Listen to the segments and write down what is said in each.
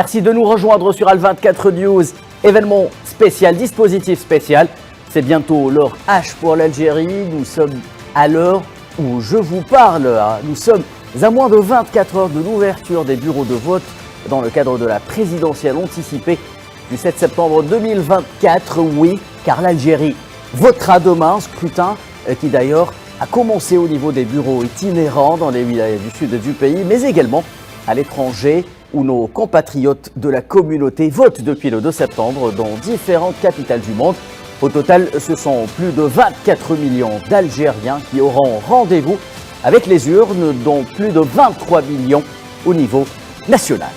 Merci de nous rejoindre sur Al24 News. Événement spécial, dispositif spécial. C'est bientôt l'heure H pour l'Algérie. Nous sommes à l'heure où je vous parle. Nous sommes à moins de 24 heures de l'ouverture des bureaux de vote dans le cadre de la présidentielle anticipée du 7 septembre 2024. Oui, car l'Algérie votera demain, un scrutin qui d'ailleurs a commencé au niveau des bureaux itinérants dans les wilayas du sud du pays, mais également à l'étranger où nos compatriotes de la communauté votent depuis le 2 septembre dans différentes capitales du monde. Au total, ce sont plus de 24 millions d'Algériens qui auront rendez-vous avec les urnes, dont plus de 23 millions au niveau national.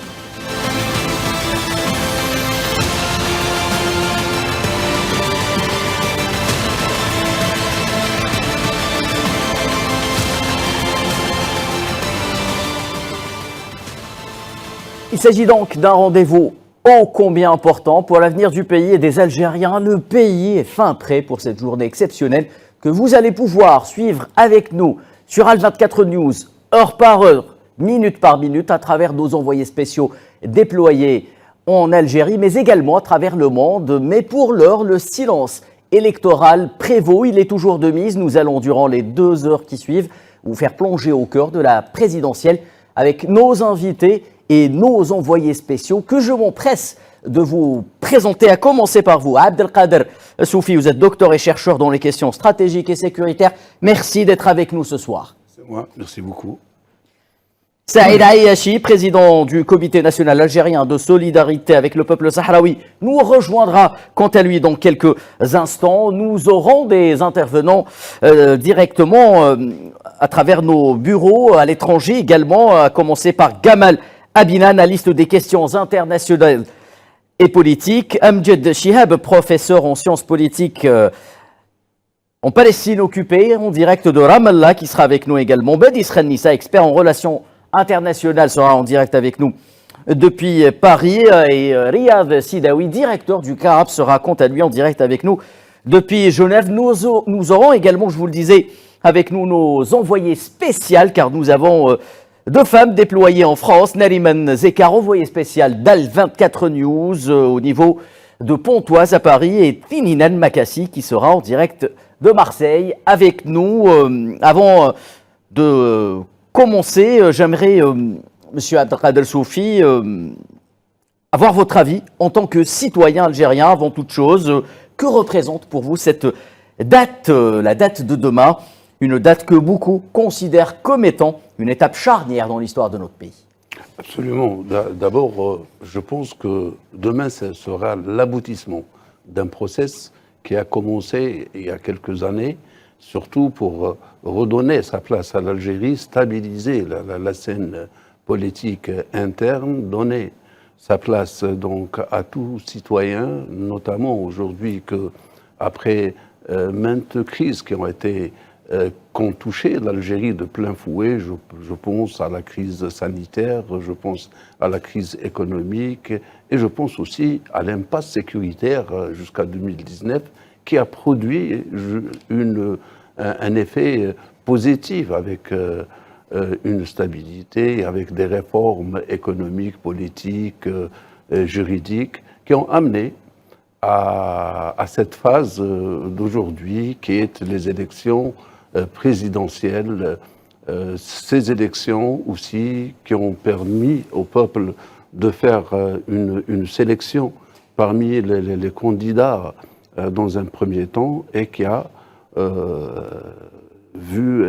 Il s'agit donc d'un rendez-vous ô combien important pour l'avenir du pays et des Algériens. Le pays est fin prêt pour cette journée exceptionnelle que vous allez pouvoir suivre avec nous sur Al24 News, heure par heure, minute par minute, à travers nos envoyés spéciaux déployés en Algérie, mais également à travers le monde. Mais pour l'heure, le silence électoral prévaut. Il est toujours de mise. Nous allons, durant les 2 heures qui suivent, vous faire plonger au cœur de la présidentielle avec nos invités et nos envoyés spéciaux que je m'empresse de vous présenter, à commencer par vous. Abdelkader Soufi, vous êtes docteur et chercheur dans les questions stratégiques et sécuritaires. Merci d'être avec nous ce soir. C'est moi, merci beaucoup. Saïd Ayachi, président du Comité national algérien de solidarité avec le peuple sahraoui, nous rejoindra quant à lui dans quelques instants. Nous aurons des intervenants directement à travers nos bureaux à l'étranger également, à commencer par Gamal Abina, analyste des questions internationales et politiques. Amjad Shihab, professeur en sciences politiques en Palestine occupée, en direct de Ramallah, qui sera avec nous également. Badis Khanissa, expert en relations internationales, sera en direct avec nous depuis Paris. Et Riyad Sidawi, directeur du CARAP, sera quant à lui en direct avec nous depuis Genève. Nous aurons également, je vous le disais, avec nous nos envoyés spéciaux, car nous avons 2 femmes déployées en France. Nariman Zekar, envoyée spéciale d'Al24 News au niveau de Pontoise à Paris, et Tininan Makassi qui sera en direct de Marseille avec nous. Avant de commencer, j'aimerais, Monsieur Abdelkader Soufi, avoir votre avis en tant que citoyen algérien avant toute chose. Que représente pour vous cette date, la date de demain? Une date que beaucoup considèrent comme étant une étape charnière dans l'histoire de notre pays. Absolument. D'abord, je pense que demain, ce sera l'aboutissement d'un process qui a commencé il y a quelques années, surtout pour redonner sa place à l'Algérie, stabiliser la scène politique interne, donner sa place donc à tout citoyen, notamment aujourd'hui qu'après maintes crises qui ont été qu'ont touché l'Algérie de plein fouet. Je pense à la crise sanitaire, je pense à la crise économique et je pense aussi à l'impasse sécuritaire jusqu'à 2019 qui a produit un effet positif avec une stabilité, avec des réformes économiques, politiques, juridiques qui ont amené à cette phase d'aujourd'hui qui est les élections présidentielles, ces élections aussi qui ont permis au peuple de faire une sélection parmi les candidats dans un premier temps et qui a vu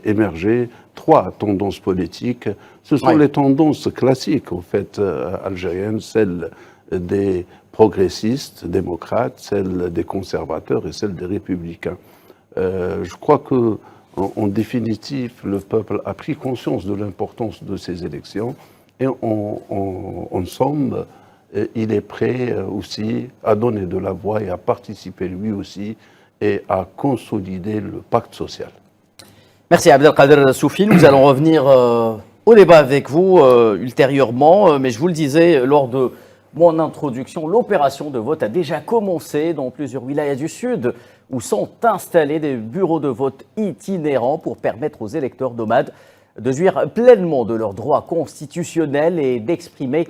émerger 3 tendances politiques. Ce sont les tendances classiques, en fait, algériennes, celles des progressistes, démocrates, celles des conservateurs et celles des républicains. Je crois que, en définitive, le peuple a pris conscience de l'importance de ces élections et en somme, il est prêt aussi à donner de la voix et à participer lui aussi et à consolider le pacte social. Merci Abdelkader Soufi. Nous allons revenir au débat avec vous ultérieurement, mais je vous le disais lors de mon introduction, l'opération de vote a déjà commencé dans plusieurs wilayas du Sud où sont installés des bureaux de vote itinérants pour permettre aux électeurs nomades de jouir pleinement de leurs droits constitutionnels et d'exprimer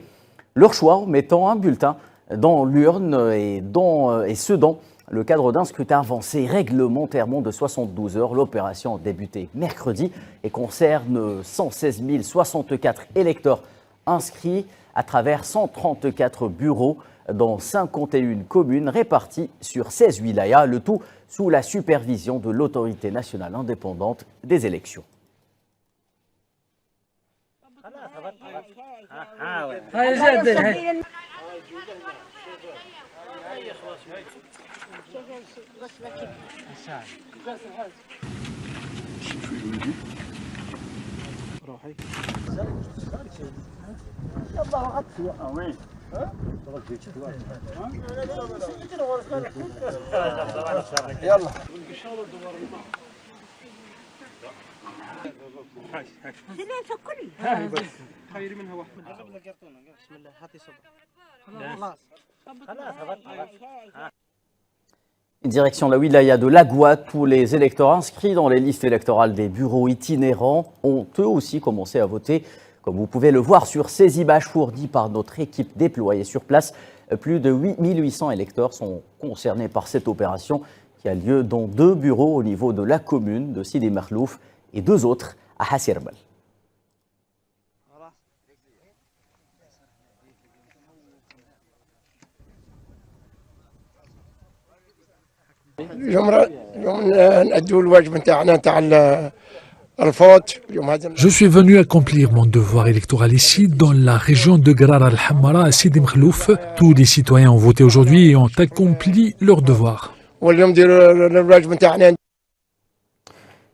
leur choix en mettant un bulletin dans l'urne et ce dans le cadre d'un scrutin avancé réglementairement de 72 heures. L'opération a débuté mercredi et concerne 116 064 électeurs inscrits à travers 134 bureaux dans 51 communes réparties sur 16 wilayas, le tout sous la supervision de l'autorité nationale indépendante des élections. Direction la wilaya de Lagwa, tous les électeurs inscrits dans les listes électorales des bureaux itinérants ont eux aussi commencé à voter. Comme vous pouvez le voir sur ces images fournies par notre équipe déployée sur place, plus de 8800 électeurs sont concernés par cette opération qui a lieu dans 2 bureaux au niveau de la commune de Sidi Makhlouf et 2 autres à Hassirbal. Je suis venu accomplir mon devoir électoral ici, dans la région de Grar al-Hamra, à Sidi Makhlouf. Tous les citoyens ont voté aujourd'hui et ont accompli leur devoir.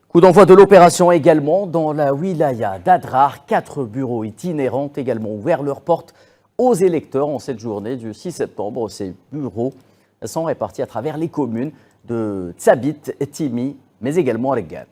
Coup d'envoi de l'opération également dans la wilaya d'Adrar. 4 bureaux itinérants ont également ouvert leurs portes aux électeurs en cette journée du 6 septembre. Ces bureaux sont répartis à travers les communes de Tsabit, Timi, mais également Regan.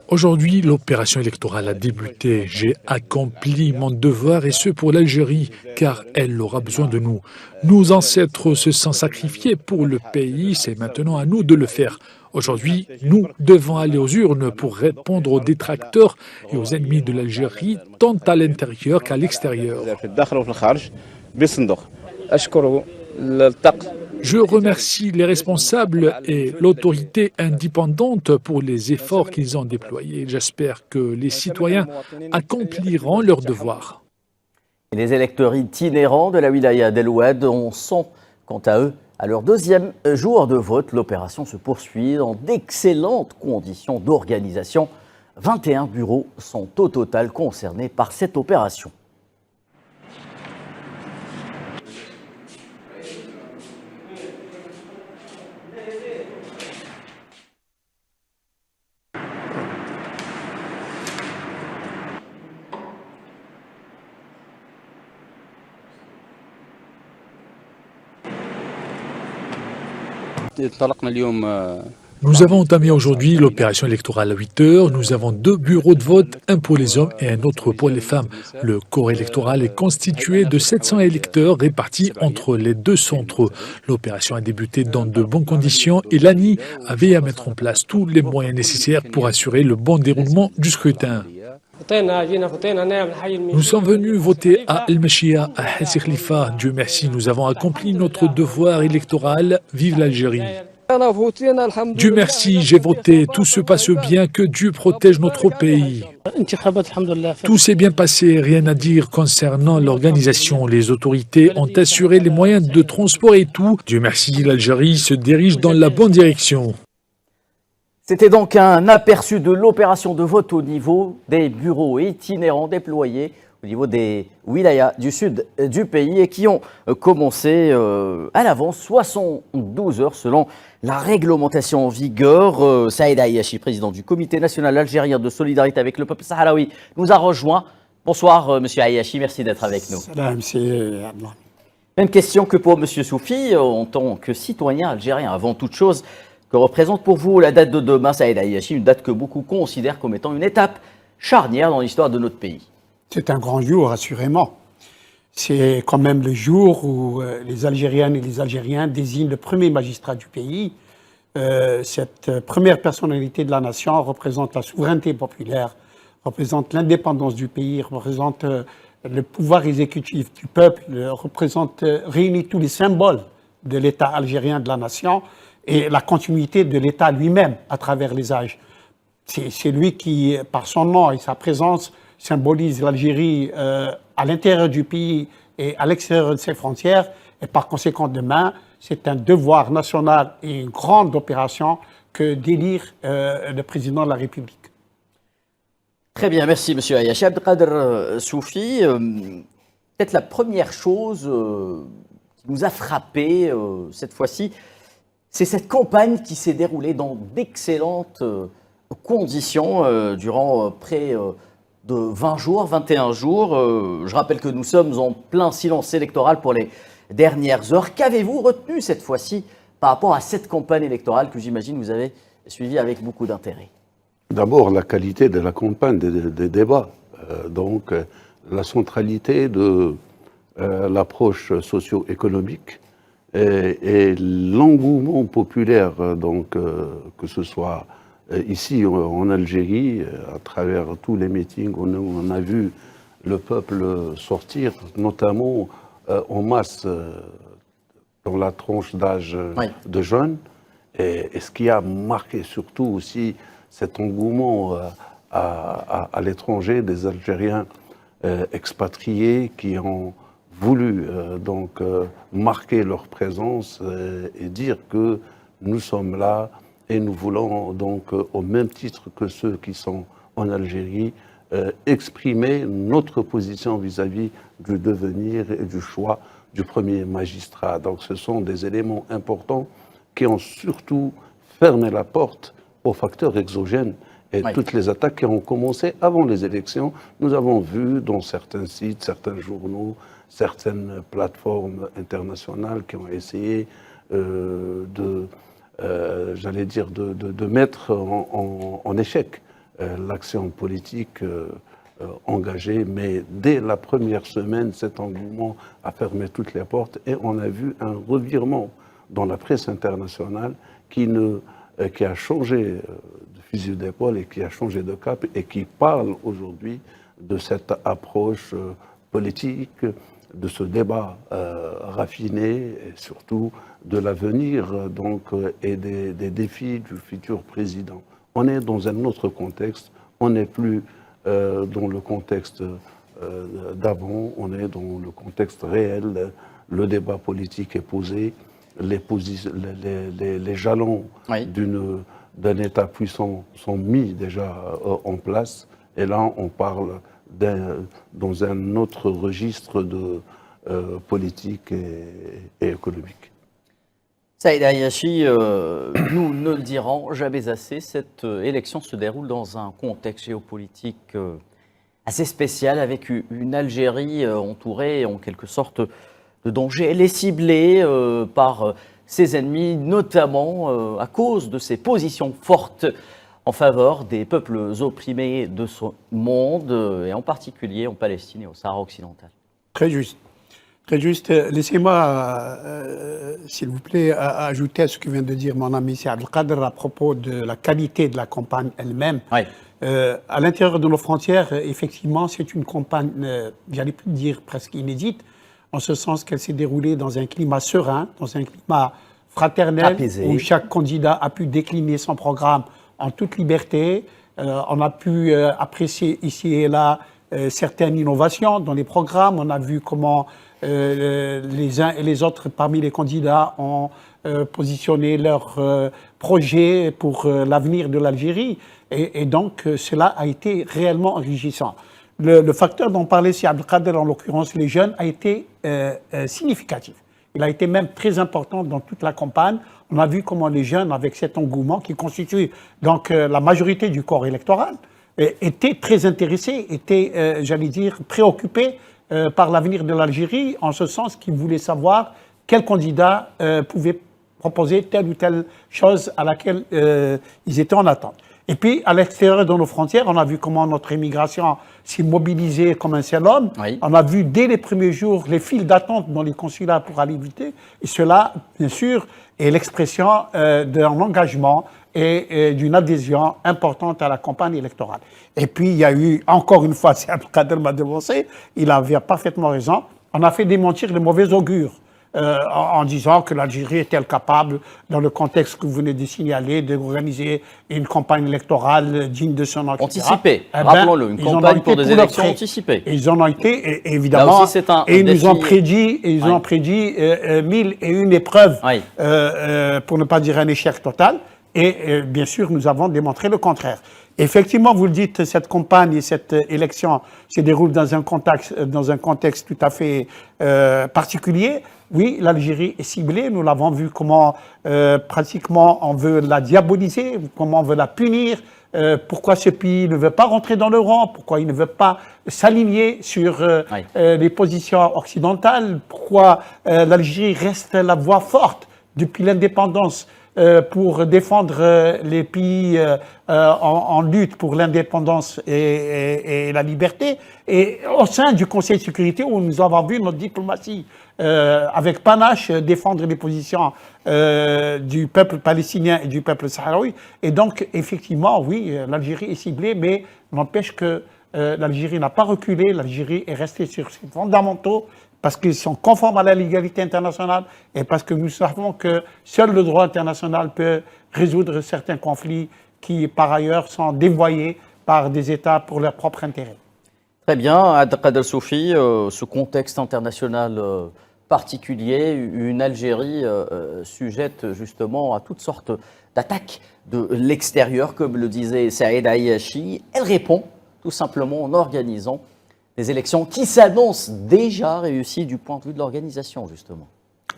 Aujourd'hui, l'opération électorale a débuté. J'ai accompli mon devoir et ce pour l'Algérie, car elle aura besoin de nous. Nos ancêtres se sont sacrifiés pour le pays, c'est maintenant à nous de le faire. Aujourd'hui, nous devons aller aux urnes pour répondre aux détracteurs et aux ennemis de l'Algérie, tant à l'intérieur qu'à l'extérieur. Je remercie les responsables et l'autorité indépendante pour les efforts qu'ils ont déployés. J'espère que les citoyens accompliront leur devoir. Et les électeurs itinérants de la wilaya d'El Oued sont, quant à eux, à leur 2e jour de vote. L'opération se poursuit dans d'excellentes conditions d'organisation. 21 bureaux sont au total concernés par cette opération. Nous avons entamé aujourd'hui l'opération électorale à 8 heures. Nous avons 2 bureaux de vote, un pour les hommes et un autre pour les femmes. Le corps électoral est constitué de 700 électeurs répartis entre les 2 centres. L'opération a débuté dans de bonnes conditions et l'ANI avait à mettre en place tous les moyens nécessaires pour assurer le bon déroulement du scrutin. Nous sommes venus voter à El-Machia, à Hassi Khalifa. Dieu merci, nous avons accompli notre devoir électoral. Vive l'Algérie! Dieu merci, j'ai voté. Tout se passe bien, que Dieu protège notre pays. Tout s'est bien passé, rien à dire concernant l'organisation. Les autorités ont assuré les moyens de transport et tout. Dieu merci, l'Algérie se dirige dans la bonne direction. C'était donc un aperçu de l'opération de vote au niveau des bureaux itinérants déployés au niveau des wilayas du sud du pays et qui ont commencé à l'avance 72 heures selon la réglementation en vigueur. Saïd Ayachi, président du Comité national algérien de solidarité avec le peuple sahraoui, nous a rejoint. Bonsoir Monsieur Ayachi, merci d'être avec nous. Salam, Même question que pour Monsieur Soufi, en tant que citoyen algérien avant toute chose. Que représente pour vous la date de demain, Saïd Ayachi, une date que beaucoup considèrent comme étant une étape charnière dans l'histoire de notre pays? C'est un grand jour, assurément. C'est quand même le jour où les Algériennes et les Algériens désignent le premier magistrat du pays. Cette première personnalité de la nation représente la souveraineté populaire, représente l'indépendance du pays, représente le pouvoir exécutif du peuple, réunit tous les symboles de l'État algérien, de la nation, et la continuité de l'État lui-même à travers les âges. C'est lui qui, par son nom et sa présence, symbolise l'Algérie à l'intérieur du pays et à l'extérieur de ses frontières. Et par conséquent, demain, c'est un devoir national et une grande opération que d'élire le président de la République. Très bien, merci Monsieur Ayachi. Abdelkader Soufi, peut-être la première chose qui nous a frappé cette fois-ci, c'est cette campagne qui s'est déroulée dans d'excellentes conditions durant près de 20 jours, 21 jours. Je rappelle que nous sommes en plein silence électoral pour les dernières heures. Qu'avez-vous retenu cette fois-ci par rapport à cette campagne électorale que j'imagine vous avez suivie avec beaucoup d'intérêt? D'abord, la qualité de la campagne, des débats. Donc, la centralité de l'approche socio-économique et l'engouement populaire, donc, que ce soit ici en Algérie, à travers tous les meetings, on a vu le peuple sortir, notamment en masse dans la tranche d'âge de jeunes. Et ce qui a marqué surtout aussi cet engouement à l'étranger des Algériens expatriés qui ont voulu donc marquer leur présence et dire que nous sommes là et nous voulons donc au même titre que ceux qui sont en Algérie exprimer notre position vis-à-vis du devenir et du choix du premier magistrat. Donc ce sont des éléments importants qui ont surtout fermé la porte aux facteurs exogènes et toutes les attaques qui ont commencé avant les élections. Nous avons vu dans certains sites, certains journaux, certaines plateformes internationales qui ont essayé j'allais dire, de mettre en échec l'action politique engagée. Mais dès la première semaine, cet engouement a fermé toutes les portes et on a vu un revirement dans la presse internationale qui a changé de fusil d'épaule et qui a changé de cap et qui parle aujourd'hui de cette approche politique, de ce débat raffiné et surtout de l'avenir donc et des défis du futur président. On est dans un autre contexte, on n'est plus dans le contexte d'avant, on est dans le contexte réel, le débat politique est posé, les jalons d'un État puissant sont mis déjà en place et là on parle dans un autre registre de politique et économique. Saïd Ayachi, nous ne le dirons jamais assez, cette élection se déroule dans un contexte géopolitique assez spécial, avec une Algérie entourée en quelque sorte de dangers. Elle est ciblée par ses ennemis, notamment à cause de ses positions fortes en faveur des peuples opprimés de ce monde, et en particulier en Palestine et au Sahara occidental. Très juste. Très juste. Laissez-moi, s'il vous plaît, ajouter à ce que vient de dire mon ami Abdelkader à propos de la qualité de la campagne elle-même. À l'intérieur de nos frontières, effectivement, c'est une campagne, j'allais plus dire presque inédite, en ce sens qu'elle s'est déroulée dans un climat serein, dans un climat fraternel, apaisé, où chaque candidat a pu décliner son programme en toute liberté. On a pu apprécier ici et là certaines innovations dans les programmes. On a vu comment les uns et les autres parmi les candidats ont positionné leurs projets pour l'avenir de l'Algérie. Et donc, cela a été réellement enrichissant. Le facteur dont parlait si Abdelkader, en l'occurrence les jeunes, a été significatif. Il a été même très important dans toute la campagne. On a vu comment les jeunes, avec cet engouement qui constitue donc la majorité du corps électoral, étaient très intéressés, étaient, j'allais dire, préoccupés par l'avenir de l'Algérie, en ce sens qu'ils voulaient savoir quel candidat pouvait proposer telle ou telle chose à laquelle ils étaient en attente. Et puis, à l'extérieur de nos frontières, on a vu comment notre immigration s'est mobilisée comme un seul homme. Oui. On a vu dès les premiers jours les files d'attente dans les consulats pour aller éviter. Et cela, bien sûr, est l'expression d'un engagement et d'une adhésion importante à la campagne électorale. Et puis, il y a eu, encore une fois, c'est Abdelkader m'a devancé, il avait parfaitement raison, on a fait démentir les mauvais augures. En disant que l'Algérie est-elle capable, dans le contexte que vous venez de signaler, d'organiser une campagne électorale digne de son nom, etc. Anticipée, rappelons-le, une campagne pour des élections anticipées. Et ils en ont été, et évidemment, là aussi, et ils nous ont prédit, mille et une épreuves, pour ne pas dire un échec total, et bien sûr, nous avons démontré le contraire. Effectivement, vous le dites, cette campagne et cette élection se déroulent dans un contexte tout à fait particulier. Oui, l'Algérie est ciblée. Nous l'avons vu comment pratiquement on veut la diaboliser, comment on veut la punir. Pourquoi ce pays ne veut pas rentrer dans l'euro, pourquoi il ne veut pas s'aligner sur les positions occidentales, pourquoi l'Algérie reste la voix forte depuis l'indépendance pour défendre les pays en lutte pour l'indépendance et la liberté, et au sein du Conseil de sécurité où nous avons vu notre diplomatie avec panache défendre les positions du peuple palestinien et du peuple sahraoui. Et donc, effectivement, oui, l'Algérie est ciblée, mais n'empêche que l'Algérie n'a pas reculé, l'Algérie est restée sur ses fondamentaux, parce qu'ils sont conformes à la légalité internationale et parce que nous savons que seul le droit international peut résoudre certains conflits qui, par ailleurs, sont dévoyés par des États pour leur propre intérêt. Très bien, Abdelkader Soufi, ce contexte international particulier, une Algérie sujette justement à toutes sortes d'attaques de l'extérieur, comme le disait Saïd Ayachi. Elle répond tout simplement en organisant des élections qui s'annoncent déjà réussies du point de vue de l'organisation, justement.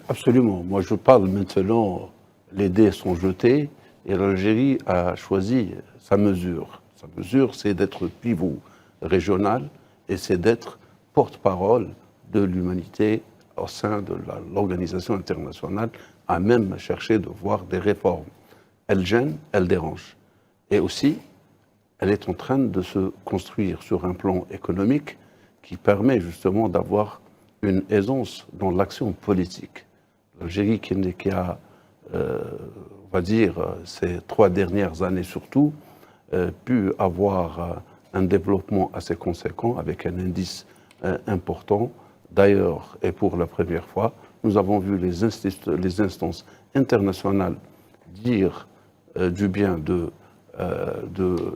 Absolument. Moi, je parle maintenant, les dés sont jetés et l'Algérie a choisi sa mesure. Sa mesure, c'est d'être pivot régional et c'est d'être porte-parole de l'humanité au sein de l'organisation internationale, à même chercher de voir des réformes. Elle gêne, elle dérange. Et aussi, elle est en train de se construire sur un plan économique qui permet justement d'avoir une aisance dans l'action politique. L'Algérie qui a, on va dire, ces 3 dernières années surtout, pu avoir un développement assez conséquent avec un indice important. D'ailleurs, et pour la première fois, nous avons vu les instances internationales dire du bien de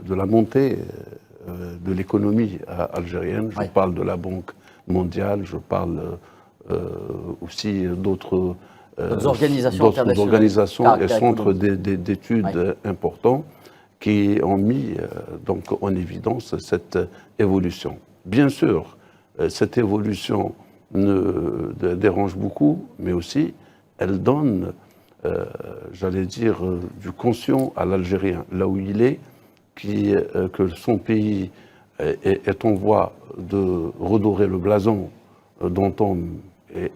la montée de l'économie algérienne. Je parle de la Banque mondiale, je parle aussi d'autres organisations et centres d'études importants qui ont mis donc en évidence cette évolution. Bien sûr, cette évolution dérange beaucoup, mais aussi elle donne, j'allais dire, du conscient à l'Algérien, là où il est, que son pays est en voie de redorer le blason d'entendre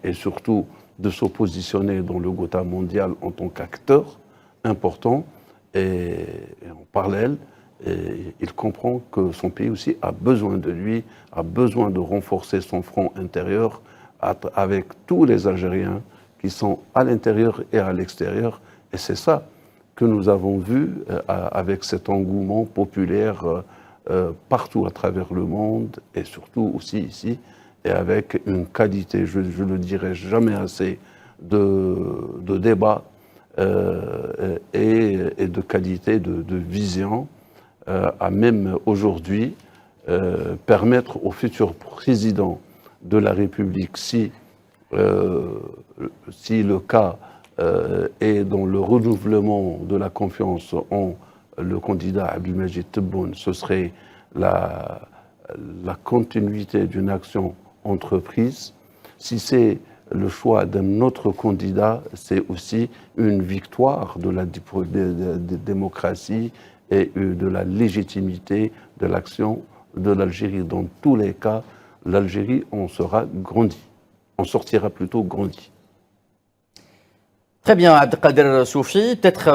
et surtout de se positionner dans le Gotha mondial en tant qu'acteur important. Et en parallèle, il comprend que son pays aussi a besoin de lui, a besoin de renforcer son front intérieur avec tous les Algériens qui sont à l'intérieur et à l'extérieur. Et c'est ça que nous avons vu avec cet engouement populaire partout à travers le monde et surtout aussi ici, et avec une qualité, je ne le dirai jamais assez, de débat et de qualité de vision à même aujourd'hui permettre au futur président de la République, si le cas est dans le renouvellement de la confiance en le candidat Abdelmajid Tebboune, ce serait la continuité d'une action entreprise. Si c'est le choix d'un autre candidat, c'est aussi une victoire de la démocratie et de la légitimité de l'action de l'Algérie. Dans tous les cas, l'Algérie en sera grandie, en sortira plutôt grandie. Très bien, Abdelkader Soufi. Peut-être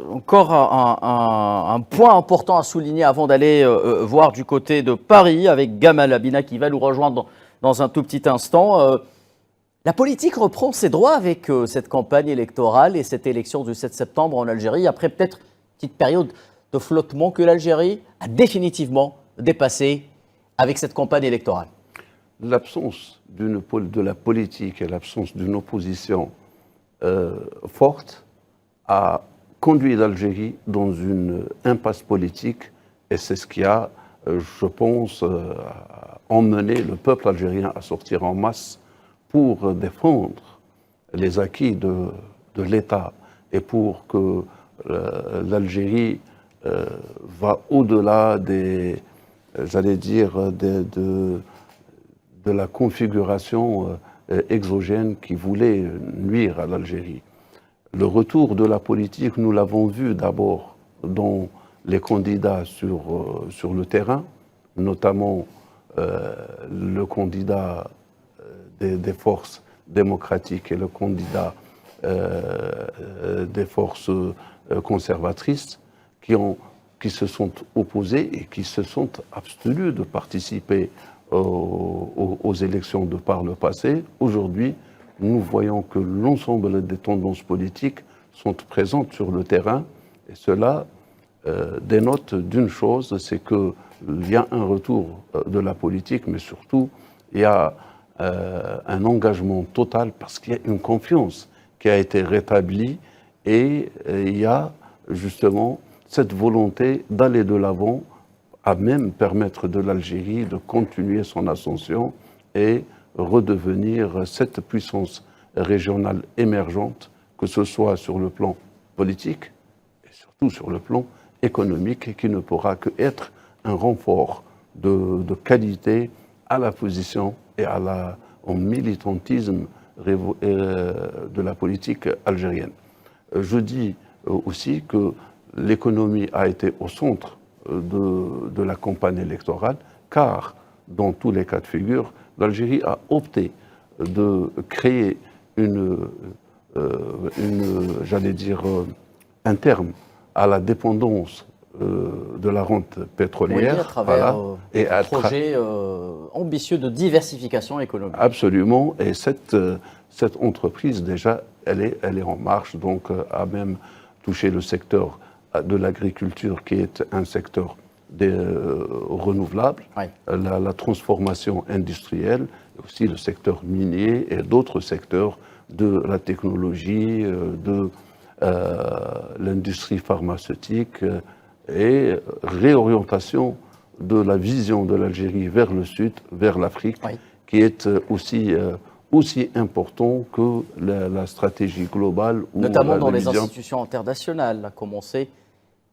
encore un point important à souligner avant d'aller voir du côté de Paris avec Gamal Abina qui va nous rejoindre dans un tout petit instant. La politique reprend ses droits avec cette campagne électorale et cette élection du 7 septembre en Algérie, après peut-être une petite période de flottement que l'Algérie a définitivement dépassé avec cette campagne électorale. L'absence de la politique et l'absence d'une opposition forte a conduit l'Algérie dans une impasse politique et c'est ce qui a, je pense, emmené le peuple algérien à sortir en masse pour défendre les acquis de l'État et pour que l'Algérie va au-delà j'allais dire, de la configuration exogène qui voulait nuire à l'Algérie. Le retour de la politique, nous l'avons vu d'abord dans les candidats sur le terrain, notamment le candidat des forces démocratiques et le candidat des forces conservatrices qui se sont opposés et qui se sont abstenus de participer aux élections de par le passé. Aujourd'hui, nous voyons que l'ensemble des tendances politiques sont présentes sur le terrain et cela dénote d'une chose, c'est qu'il y a un retour de la politique, mais surtout il y a un engagement total parce qu'il y a une confiance qui a été rétablie et il y a justement cette volonté d'aller de l'avant à même permettre de l'Algérie de continuer son ascension et redevenir cette puissance régionale émergente, que ce soit sur le plan politique et surtout sur le plan économique, qui ne pourra qu'être un renfort de qualité à la position et au militantisme de la politique algérienne. Je dis aussi que l'économie a été au centre de la campagne électorale, car dans tous les cas de figure, l'Algérie a opté de créer j'allais dire, un terme à la dépendance de la rente pétrolière. Oui, à travers un projet ambitieux de diversification économique. Absolument, et cette entreprise, déjà, elle est en marche, donc a même touché le secteur de l'agriculture, qui est un secteur renouvelable, oui. La transformation industrielle, aussi le secteur minier et d'autres secteurs de la technologie, de l'industrie pharmaceutique et réorientation de la vision de l'Algérie vers le sud, vers l'Afrique, oui. Qui est aussi important que la stratégie globale. Notamment dans les institutions internationales, à commencer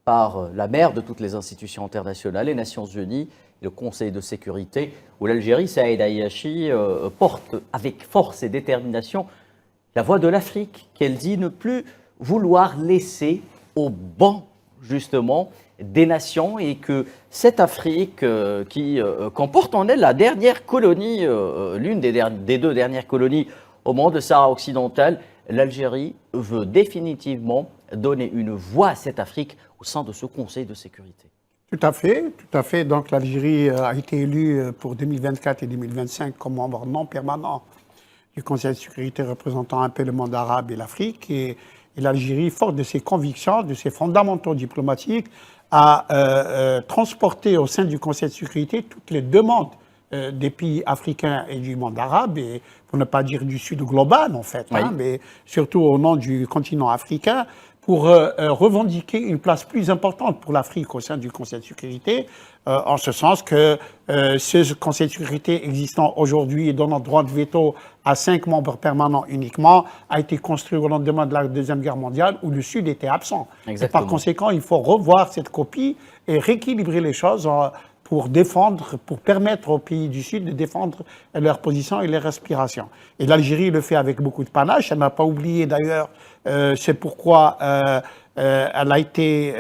par la mère de toutes les institutions internationales, les Nations Unies, le Conseil de sécurité, où l'Algérie, Saïd Ayachi, porte avec force et détermination la voix de l'Afrique, qu'elle dit ne plus vouloir laisser au banc, justement, des nations, et que cette Afrique qui comporte en elle la dernière colonie, l'une des deux dernières colonies au monde, le Sahara occidental, l'Algérie veut définitivement donner une voix à cette Afrique au sein de ce Conseil de sécurité. Tout à fait. Donc l'Algérie a été élue pour 2024 et 2025 comme membre non permanent du Conseil de sécurité représentant un peu le monde arabe et l'Afrique. Et l'Algérie, forte de ses convictions, de ses fondamentaux diplomatiques, a transporté au sein du Conseil de sécurité toutes les demandes des pays africains et du monde arabe, et pour ne pas dire du Sud global en fait, oui. Mais surtout au nom du continent africain, pour revendiquer une place plus importante pour l'Afrique au sein du Conseil de sécurité, en ce sens que ce Conseil de sécurité existant aujourd'hui et donnant droit de veto à 5 membres permanents uniquement, a été construit au lendemain de la Deuxième Guerre mondiale où le Sud était absent. Et par conséquent, il faut revoir cette copie et rééquilibrer les choses pour permettre aux pays du Sud de défendre leur position et leur respiration. Et l'Algérie le fait avec beaucoup de panache. Elle n'a pas oublié d'ailleurs, c'est pourquoi elle a été,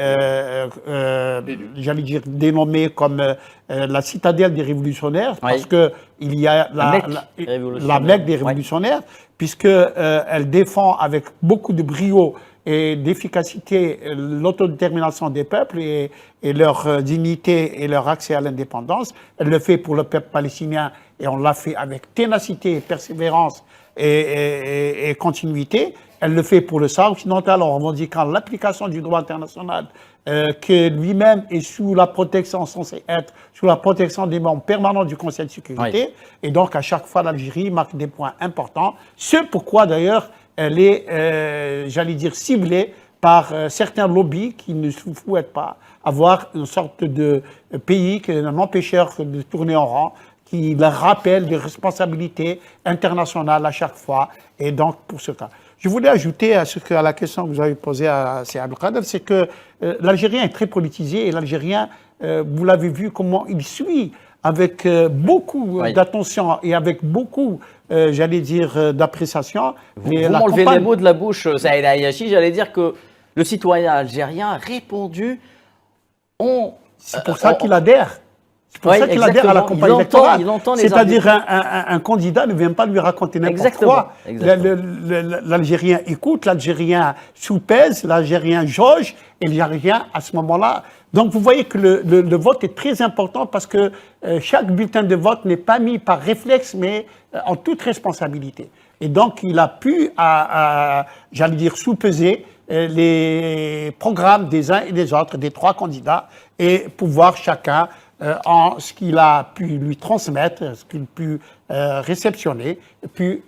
j'allais dire, dénommée comme la citadelle des révolutionnaires, parce que il y a la Mecque des révolutionnaires, puisque elle défend avec beaucoup de brio et d'efficacité l'autodétermination des peuples et leur dignité et leur accès à l'indépendance. Elle le fait pour le peuple palestinien et on l'a fait avec ténacité, persévérance et continuité. Elle le fait pour le Sahara occidental en revendiquant l'application du droit international que lui-même est sous la protection, censé être sous la protection des membres permanents du Conseil de sécurité. Et donc, à chaque fois, l'Algérie marque des points importants. Ce pourquoi, d'ailleurs, elle est, j'allais dire, ciblée par certains lobbies qui ne souhaitent pas avoir une sorte de pays qui est un empêcheur de tourner en rang, qui leur rappelle des responsabilités internationales à chaque fois. Et donc, pour ce cas. Je voulais ajouter à la question que vous avez posée à C. Abdelkader, c'est que l'Algérien est très politisé et l'Algérien, vous l'avez vu comment il suit avec beaucoup d'attention et avec beaucoup, j'allais dire, d'appréciation. Vous m'enlevez les mots de la bouche, Saïd Ayachi. J'allais dire que le citoyen algérien a répondu. C'est pour ça qu'il adhère. C'est pour ça qu'il adhère à la campagne électorale. C'est-à-dire un candidat ne vient pas lui raconter n'importe quoi. L'Algérien écoute, l'Algérien soupèse, l'Algérien jauge, et l'Algérien, à ce moment-là... Donc vous voyez que le vote est très important parce que chaque bulletin de vote n'est pas mis par réflexe, mais en toute responsabilité. Et donc il a pu, j'allais dire, sous-peser les programmes des uns et des autres, des trois candidats, et pouvoir chacun... en ce qu'il a pu lui transmettre, ce qu'il a pu réceptionner, puis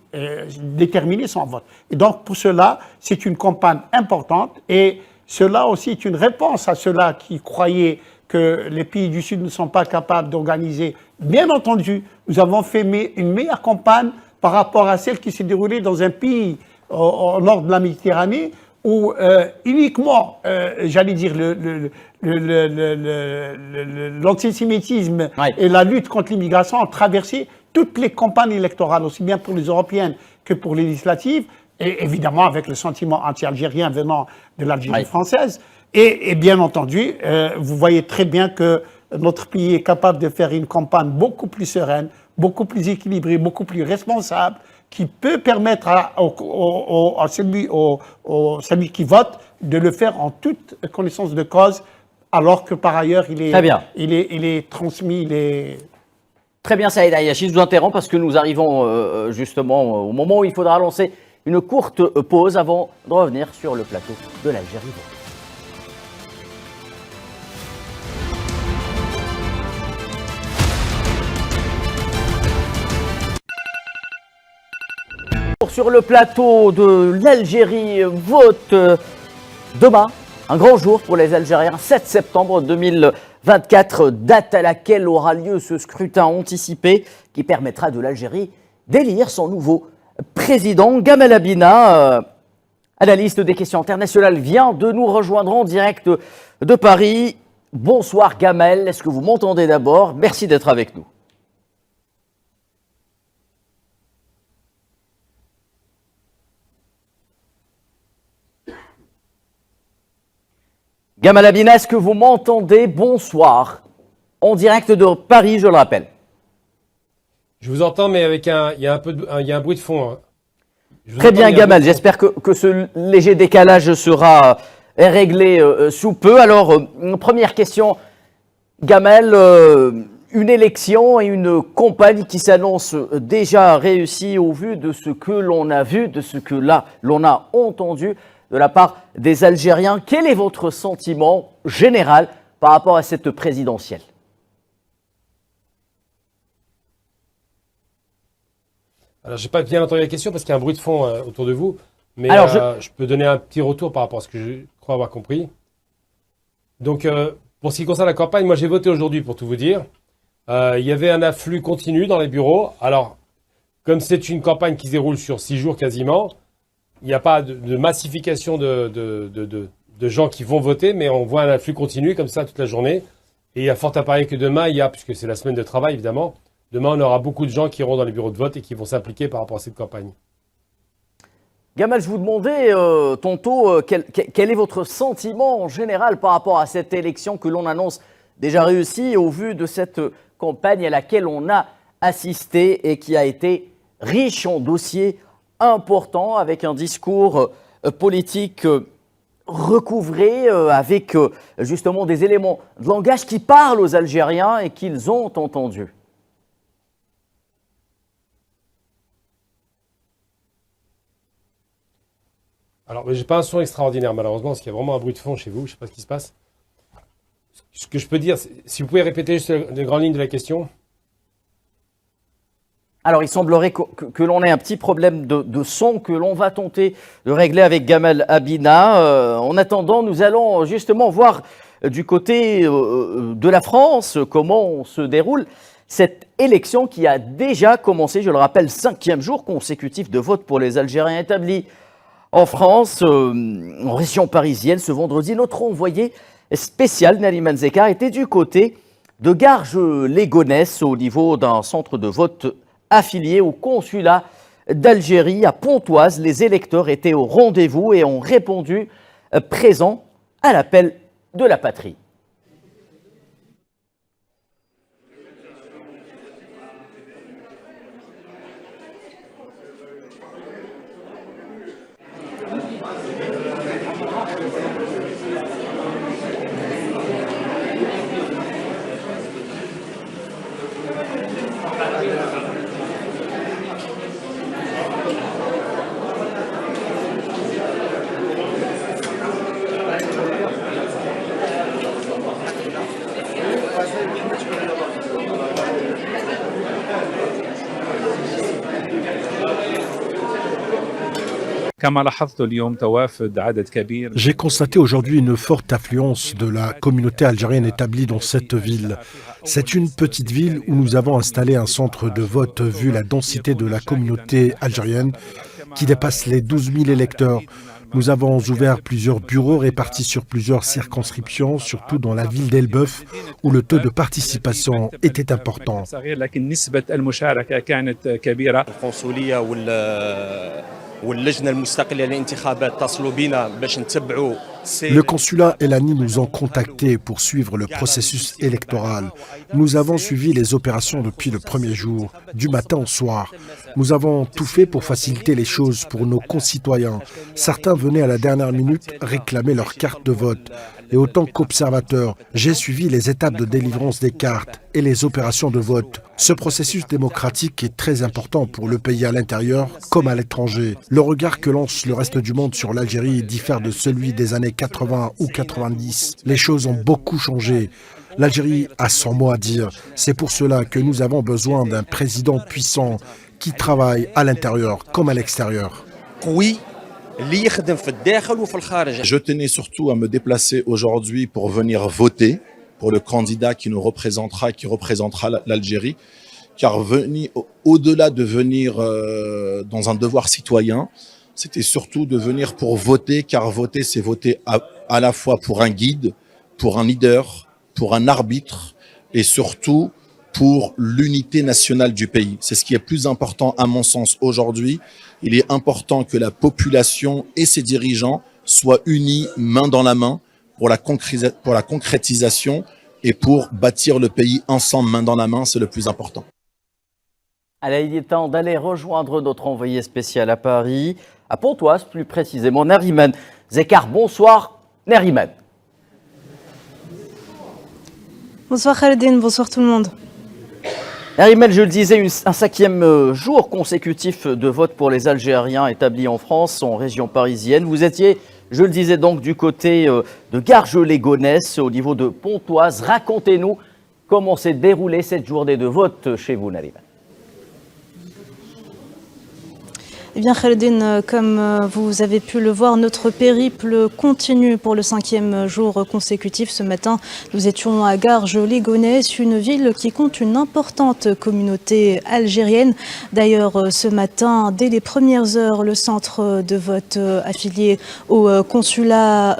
déterminer son vote. Et donc, pour cela, c'est une campagne importante et cela aussi est une réponse à ceux-là qui croyaient que les pays du Sud ne sont pas capables d'organiser. Bien entendu, nous avons fait une meilleure campagne par rapport à celle qui s'est déroulée dans un pays au nord de la Méditerranée où uniquement, j'allais dire, l'antisémitisme et la lutte contre l'immigration ont traversé toutes les campagnes électorales, aussi bien pour les européennes que pour les législatives, et évidemment avec le sentiment anti-algérien venant de l'Algérie française. Et bien entendu, vous voyez très bien que notre pays est capable de faire une campagne beaucoup plus sereine, beaucoup plus équilibrée, beaucoup plus responsable, qui peut permettre à celui qui vote de le faire en toute connaissance de cause, alors que par ailleurs, il est transmis. Très bien, Saïd Ayachi, je vous interromps parce que nous arrivons justement au moment où il faudra lancer une courte pause avant de revenir sur le plateau de l'Algérie. Sur le plateau de l'Algérie, vote demain, un grand jour pour les Algériens, 7 septembre 2024, date à laquelle aura lieu ce scrutin anticipé qui permettra de l'Algérie d'élire son nouveau président. Gamal Abina, analyste des questions internationales, vient de nous rejoindre en direct de Paris. Bonsoir Gamal, est-ce que vous m'entendez d'abord? Merci d'être avec nous. Gamal Abina, est-ce que vous m'entendez? Bonsoir. En direct de Paris, je le rappelle. Je vous entends, mais avec il y a un bruit de fond. Hein. Très bien, Gamal. J'espère que ce léger décalage sera réglé sous peu. Alors, première question. Gamal, une élection et une campagne qui s'annonce déjà réussie au vu de ce que l'on a vu, de ce que l'on a entendu de la part des Algériens. Quel est votre sentiment général par rapport à cette présidentielle? Alors, je n'ai pas bien entendu la question parce qu'il y a un bruit de fond autour de vous. Mais alors, je peux donner un petit retour par rapport à ce que je crois avoir compris. Donc, pour ce qui concerne la campagne, moi j'ai voté aujourd'hui pour tout vous dire. Il y avait un afflux continu dans les bureaux. Alors, comme c'est une campagne qui se déroule sur 6 jours quasiment, il n'y a pas de massification de gens qui vont voter, mais on voit un afflux continu comme ça toute la journée. Et il y a fort à parier que demain, puisque c'est la semaine de travail évidemment, demain on aura beaucoup de gens qui iront dans les bureaux de vote et qui vont s'impliquer par rapport à cette campagne. Gamal, je vous demandais tantôt quel est votre sentiment en général par rapport à cette élection que l'on annonce déjà réussie au vu de cette campagne à laquelle on a assisté et qui a été riche en dossiers importants avec un discours politique recouvré avec justement des éléments de langage qui parlent aux Algériens et qu'ils ont entendus. Alors, j'ai pas un son extraordinaire, malheureusement, parce qu'il y a vraiment un bruit de fond chez vous. Je sais pas ce qui se passe. Ce que je peux dire, si vous pouvez répéter juste les grandes lignes de la question. Alors, il semblerait que l'on ait un petit problème de son que l'on va tenter de régler avec Gamal Abina. En attendant, nous allons justement voir du côté de la France comment se déroule cette élection qui a déjà commencé, je le rappelle, 5e jour consécutif de vote pour les Algériens établis en France, en région parisienne. Ce vendredi, notre envoyé spécial, Nariman Zekar, était du côté de Garges-les-Gonesse au niveau d'un centre de vote affilié au consulat d'Algérie à Pontoise. Les électeurs étaient au rendez-vous et ont répondu présents à l'appel de la patrie. J'ai constaté aujourd'hui une forte affluence de la communauté algérienne établie dans cette ville. C'est une petite ville où nous avons installé un centre de vote vu la densité de la communauté algérienne qui dépasse les 12 000 électeurs. Nous avons ouvert plusieurs bureaux répartis sur plusieurs circonscriptions, surtout dans la ville d'Elbeuf, où le taux de participation était important. Le consulat et l'ANI nous ont contactés pour suivre le processus électoral. Nous avons suivi les opérations depuis le premier jour, du matin au soir. Nous avons tout fait pour faciliter les choses pour nos concitoyens. Certains venaient à la dernière minute réclamer leur carte de vote. Et autant qu'observateur, j'ai suivi les étapes de délivrance des cartes et les opérations de vote. Ce processus démocratique est très important pour le pays à l'intérieur comme à l'étranger. Le regard que lance le reste du monde sur l'Algérie diffère de celui des années 80 ou 90. Les choses ont beaucoup changé. L'Algérie a son mot à dire. C'est pour cela que nous avons besoin d'un président puissant qui travaille à l'intérieur comme à l'extérieur. Oui. Je tenais surtout à me déplacer aujourd'hui pour venir voter pour le candidat qui nous représentera, qui représentera l'Algérie, car au-delà de venir dans un devoir citoyen, c'était surtout de venir pour voter, car voter, c'est voter à la fois pour un guide, pour un leader, pour un arbitre et surtout pour l'unité nationale du pays. C'est ce qui est plus important à mon sens aujourd'hui. Il est important que la population et ses dirigeants soient unis main dans la main pour la concrétisation et pour bâtir le pays ensemble main dans la main, c'est le plus important. Alors, il est temps d'aller rejoindre notre envoyé spécial à Paris, à Pontoise plus précisément, Nariman Zekar. Bonsoir Nariman. Bonsoir Khalidine, bonsoir tout le monde. Nariman, je le disais, un 5e jour consécutif de vote pour les Algériens établis en France, en région parisienne. Vous étiez, je le disais donc, du côté de Garges-les-Gonesse, au niveau de Pontoise. Racontez-nous comment s'est déroulée cette journée de vote chez vous, Nariman. Eh bien Khalidine, comme vous avez pu le voir, notre périple continue pour le 5e jour consécutif. Ce matin, nous étions à Garges-les-Gonesse, une ville qui compte une importante communauté algérienne. D'ailleurs, ce matin, dès les premières heures, le centre de vote affilié au consulat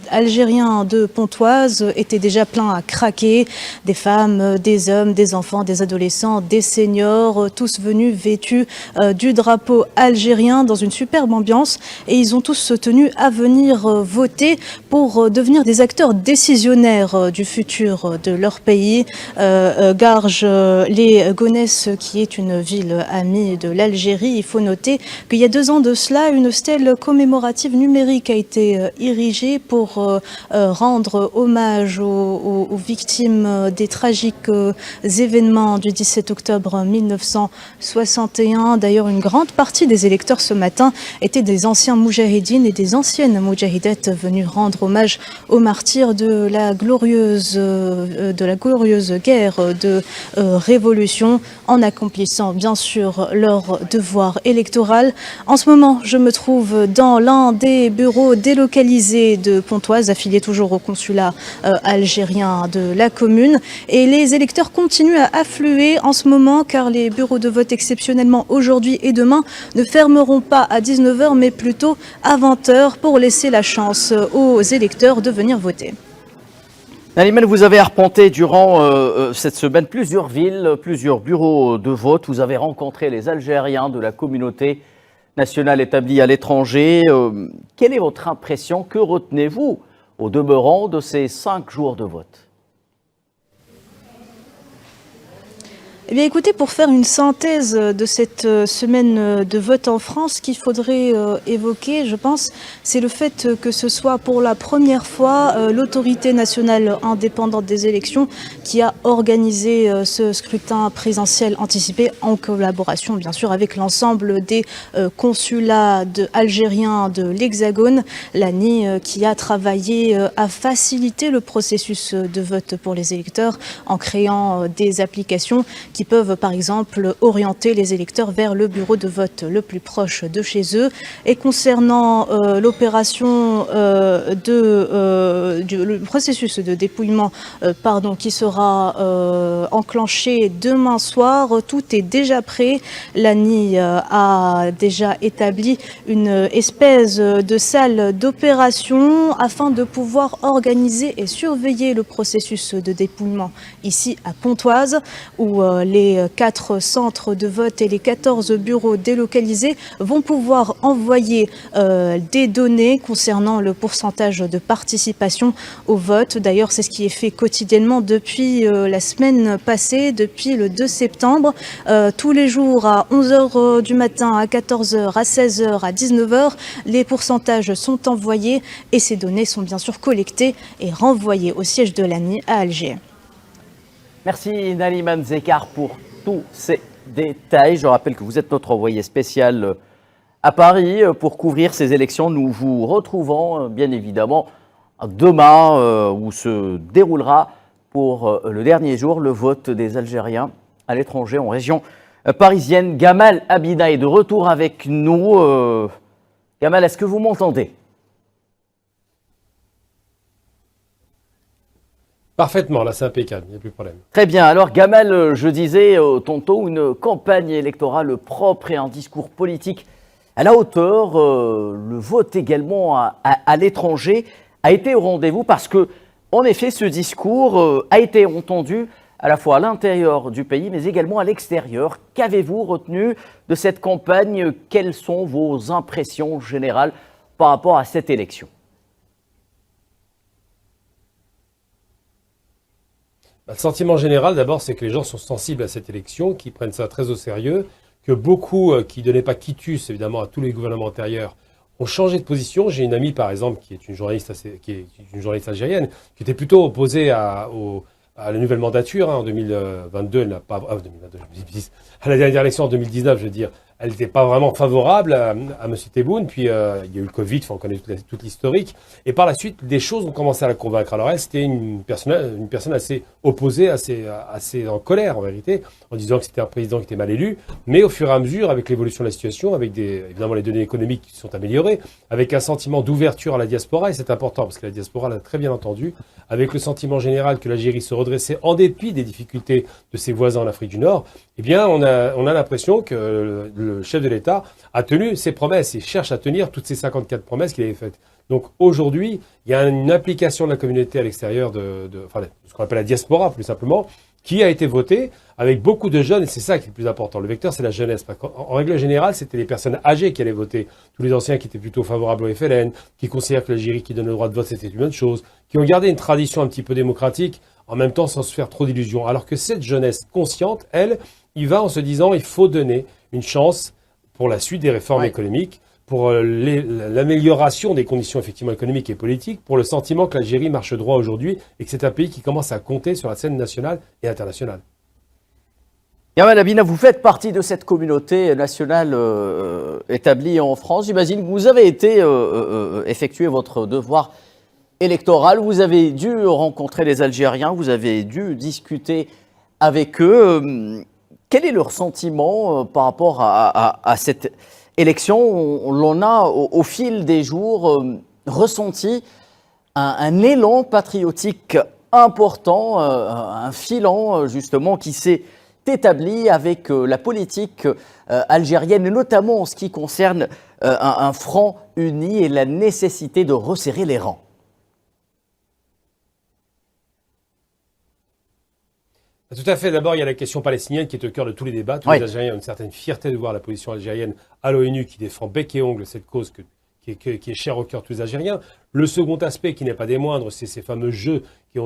algérien de Pontoise était déjà plein à craquer. Des femmes, des hommes, des enfants, des adolescents, des seniors, tous venus vêtus du drapeau algérien algériens dans une superbe ambiance et ils ont tous tenu à venir voter pour devenir des acteurs décisionnaires du futur de leur pays. Garges les Gonesse, qui est une ville amie de l'Algérie, il faut noter qu'il y a 2 ans de cela, une stèle commémorative numérique a été érigée pour rendre hommage aux victimes des tragiques événements du 17 octobre 1961. D'ailleurs, une grande partie des électeurs ce matin étaient des anciens moudjahidines et des anciennes moudjahidettes venus rendre hommage aux martyrs de la glorieuse guerre de révolution en accomplissant bien sûr leur devoir électoral. En ce moment, je me trouve dans l'un des bureaux délocalisés de Pontoise, affilié toujours au consulat algérien de la commune. Et les électeurs continuent à affluer en ce moment car les bureaux de vote exceptionnellement aujourd'hui et demain ne fermeront pas à 19h mais plutôt à 20h pour laisser la chance aux électeurs de venir voter. Nalimel, vous avez arpenté durant cette semaine plusieurs villes, plusieurs bureaux de vote. Vous avez rencontré les Algériens de la communauté nationale établie à l'étranger. Quelle est votre impression? Que retenez-vous au demeurant de ces 5 jours de vote? Eh bien écoutez, pour faire une synthèse de cette semaine de vote en France, ce qu'il faudrait évoquer, je pense, c'est le fait que ce soit pour la première fois l'autorité nationale indépendante des élections qui a organisé ce scrutin présidentiel anticipé en collaboration bien sûr avec l'ensemble des consulats algériens de l'Hexagone, l'ANI qui a travaillé à faciliter le processus de vote pour les électeurs en créant des applications qui peuvent par exemple orienter les électeurs vers le bureau de vote le plus proche de chez eux. Et concernant l'opération le processus de dépouillement qui sera enclenché demain soir, tout est déjà prêt. L'ANI a déjà établi une espèce de salle d'opération afin de pouvoir organiser et surveiller le processus de dépouillement ici à Pontoise, où les 4 centres de vote et les 14 bureaux délocalisés vont pouvoir envoyer des données concernant le pourcentage de participation au vote. D'ailleurs, c'est ce qui est fait quotidiennement depuis la semaine passée, depuis le 2 septembre. Tous les jours à 11h du matin, à 14h, à 16h, à 19h, les pourcentages sont envoyés et ces données sont bien sûr collectées et renvoyées au siège de l'ANI à Alger. Merci Naliman Zekar pour tous ces détails. Je rappelle que vous êtes notre envoyé spécial à Paris pour couvrir ces élections. Nous vous retrouvons bien évidemment demain où se déroulera pour le dernier jour le vote des Algériens à l'étranger en région parisienne. Gamal Abina est de retour avec nous. Gamal, est-ce que vous m'entendez? Parfaitement, là c'est impeccable, il n'y a plus de problème. Très bien, alors Gamal, je disais tantôt, une campagne électorale propre et un discours politique à la hauteur. Le vote également à l'étranger a été au rendez-vous parce que, en effet, ce discours a été entendu à la fois à l'intérieur du pays mais également à l'extérieur. Qu'avez-vous retenu de cette campagne? Quelles sont vos impressions générales par rapport à cette élection? Le sentiment général, d'abord, c'est que les gens sont sensibles à cette élection, qui prennent ça très au sérieux, que beaucoup qui ne donnaient pas quitus, évidemment, à tous les gouvernements antérieurs, ont changé de position. J'ai une amie, par exemple, qui est une journaliste algérienne, qui était plutôt opposée à la nouvelle mandature en 2022. Elle n'a pas, 2022, à la dernière élection en 2019, je veux dire. Elle n'était pas vraiment favorable à M. Tebboune, puis il y a eu le Covid, on connaît toute l'historique, et par la suite, des choses ont commencé à la convaincre. Alors elle, c'était une personne assez opposée, assez en colère en vérité, en disant que c'était un président qui était mal élu, mais au fur et à mesure, avec l'évolution de la situation, avec évidemment les données économiques qui sont améliorées, avec un sentiment d'ouverture à la diaspora, et c'est important, parce que la diaspora l'a très bien entendu, avec le sentiment général que l'Algérie se redressait en dépit des difficultés de ses voisins en Afrique du Nord, eh bien, on a l'impression que le chef de l'État a tenu ses promesses et cherche à tenir toutes ces 54 promesses qu'il avait faites. Donc aujourd'hui, il y a une implication de la communauté à l'extérieur ce qu'on appelle la diaspora plus simplement, qui a été voté avec beaucoup de jeunes, et c'est ça qui est le plus important. Le vecteur, c'est la jeunesse. En règle générale, c'était les personnes âgées qui allaient voter. Tous les anciens qui étaient plutôt favorables au FLN, qui considèrent que l'Algérie qui donne le droit de vote, c'était une bonne chose, qui ont gardé une tradition un petit peu démocratique, en même temps sans se faire trop d'illusions. Alors que cette jeunesse consciente, elle, y va en se disant il faut donner une chance pour la suite des réformes économiques, pour l'amélioration des conditions effectivement économiques et politiques, pour le sentiment que l'Algérie marche droit aujourd'hui et que c'est un pays qui commence à compter sur la scène nationale et internationale. Gamal Abina, vous faites partie de cette communauté nationale établie en France. J'imagine que vous avez été effectuer votre devoir électoral. Vous avez dû rencontrer les Algériens, vous avez dû discuter avec eux. Quel est leur sentiment par rapport à cette élection? On l'en a au fil des jours ressenti un élan patriotique important, un filant justement qui s'est établi avec la politique algérienne, notamment en ce qui concerne un front uni et la nécessité de resserrer les rangs. Tout à fait. D'abord, il y a la question palestinienne qui est au cœur de tous les débats. Tous les Algériens ont une certaine fierté de voir la position algérienne à l'ONU qui défend bec et ongle cette cause qui est chère au cœur de tous les Algériens. Le second aspect, qui n'est pas des moindres, c'est ces fameux jeux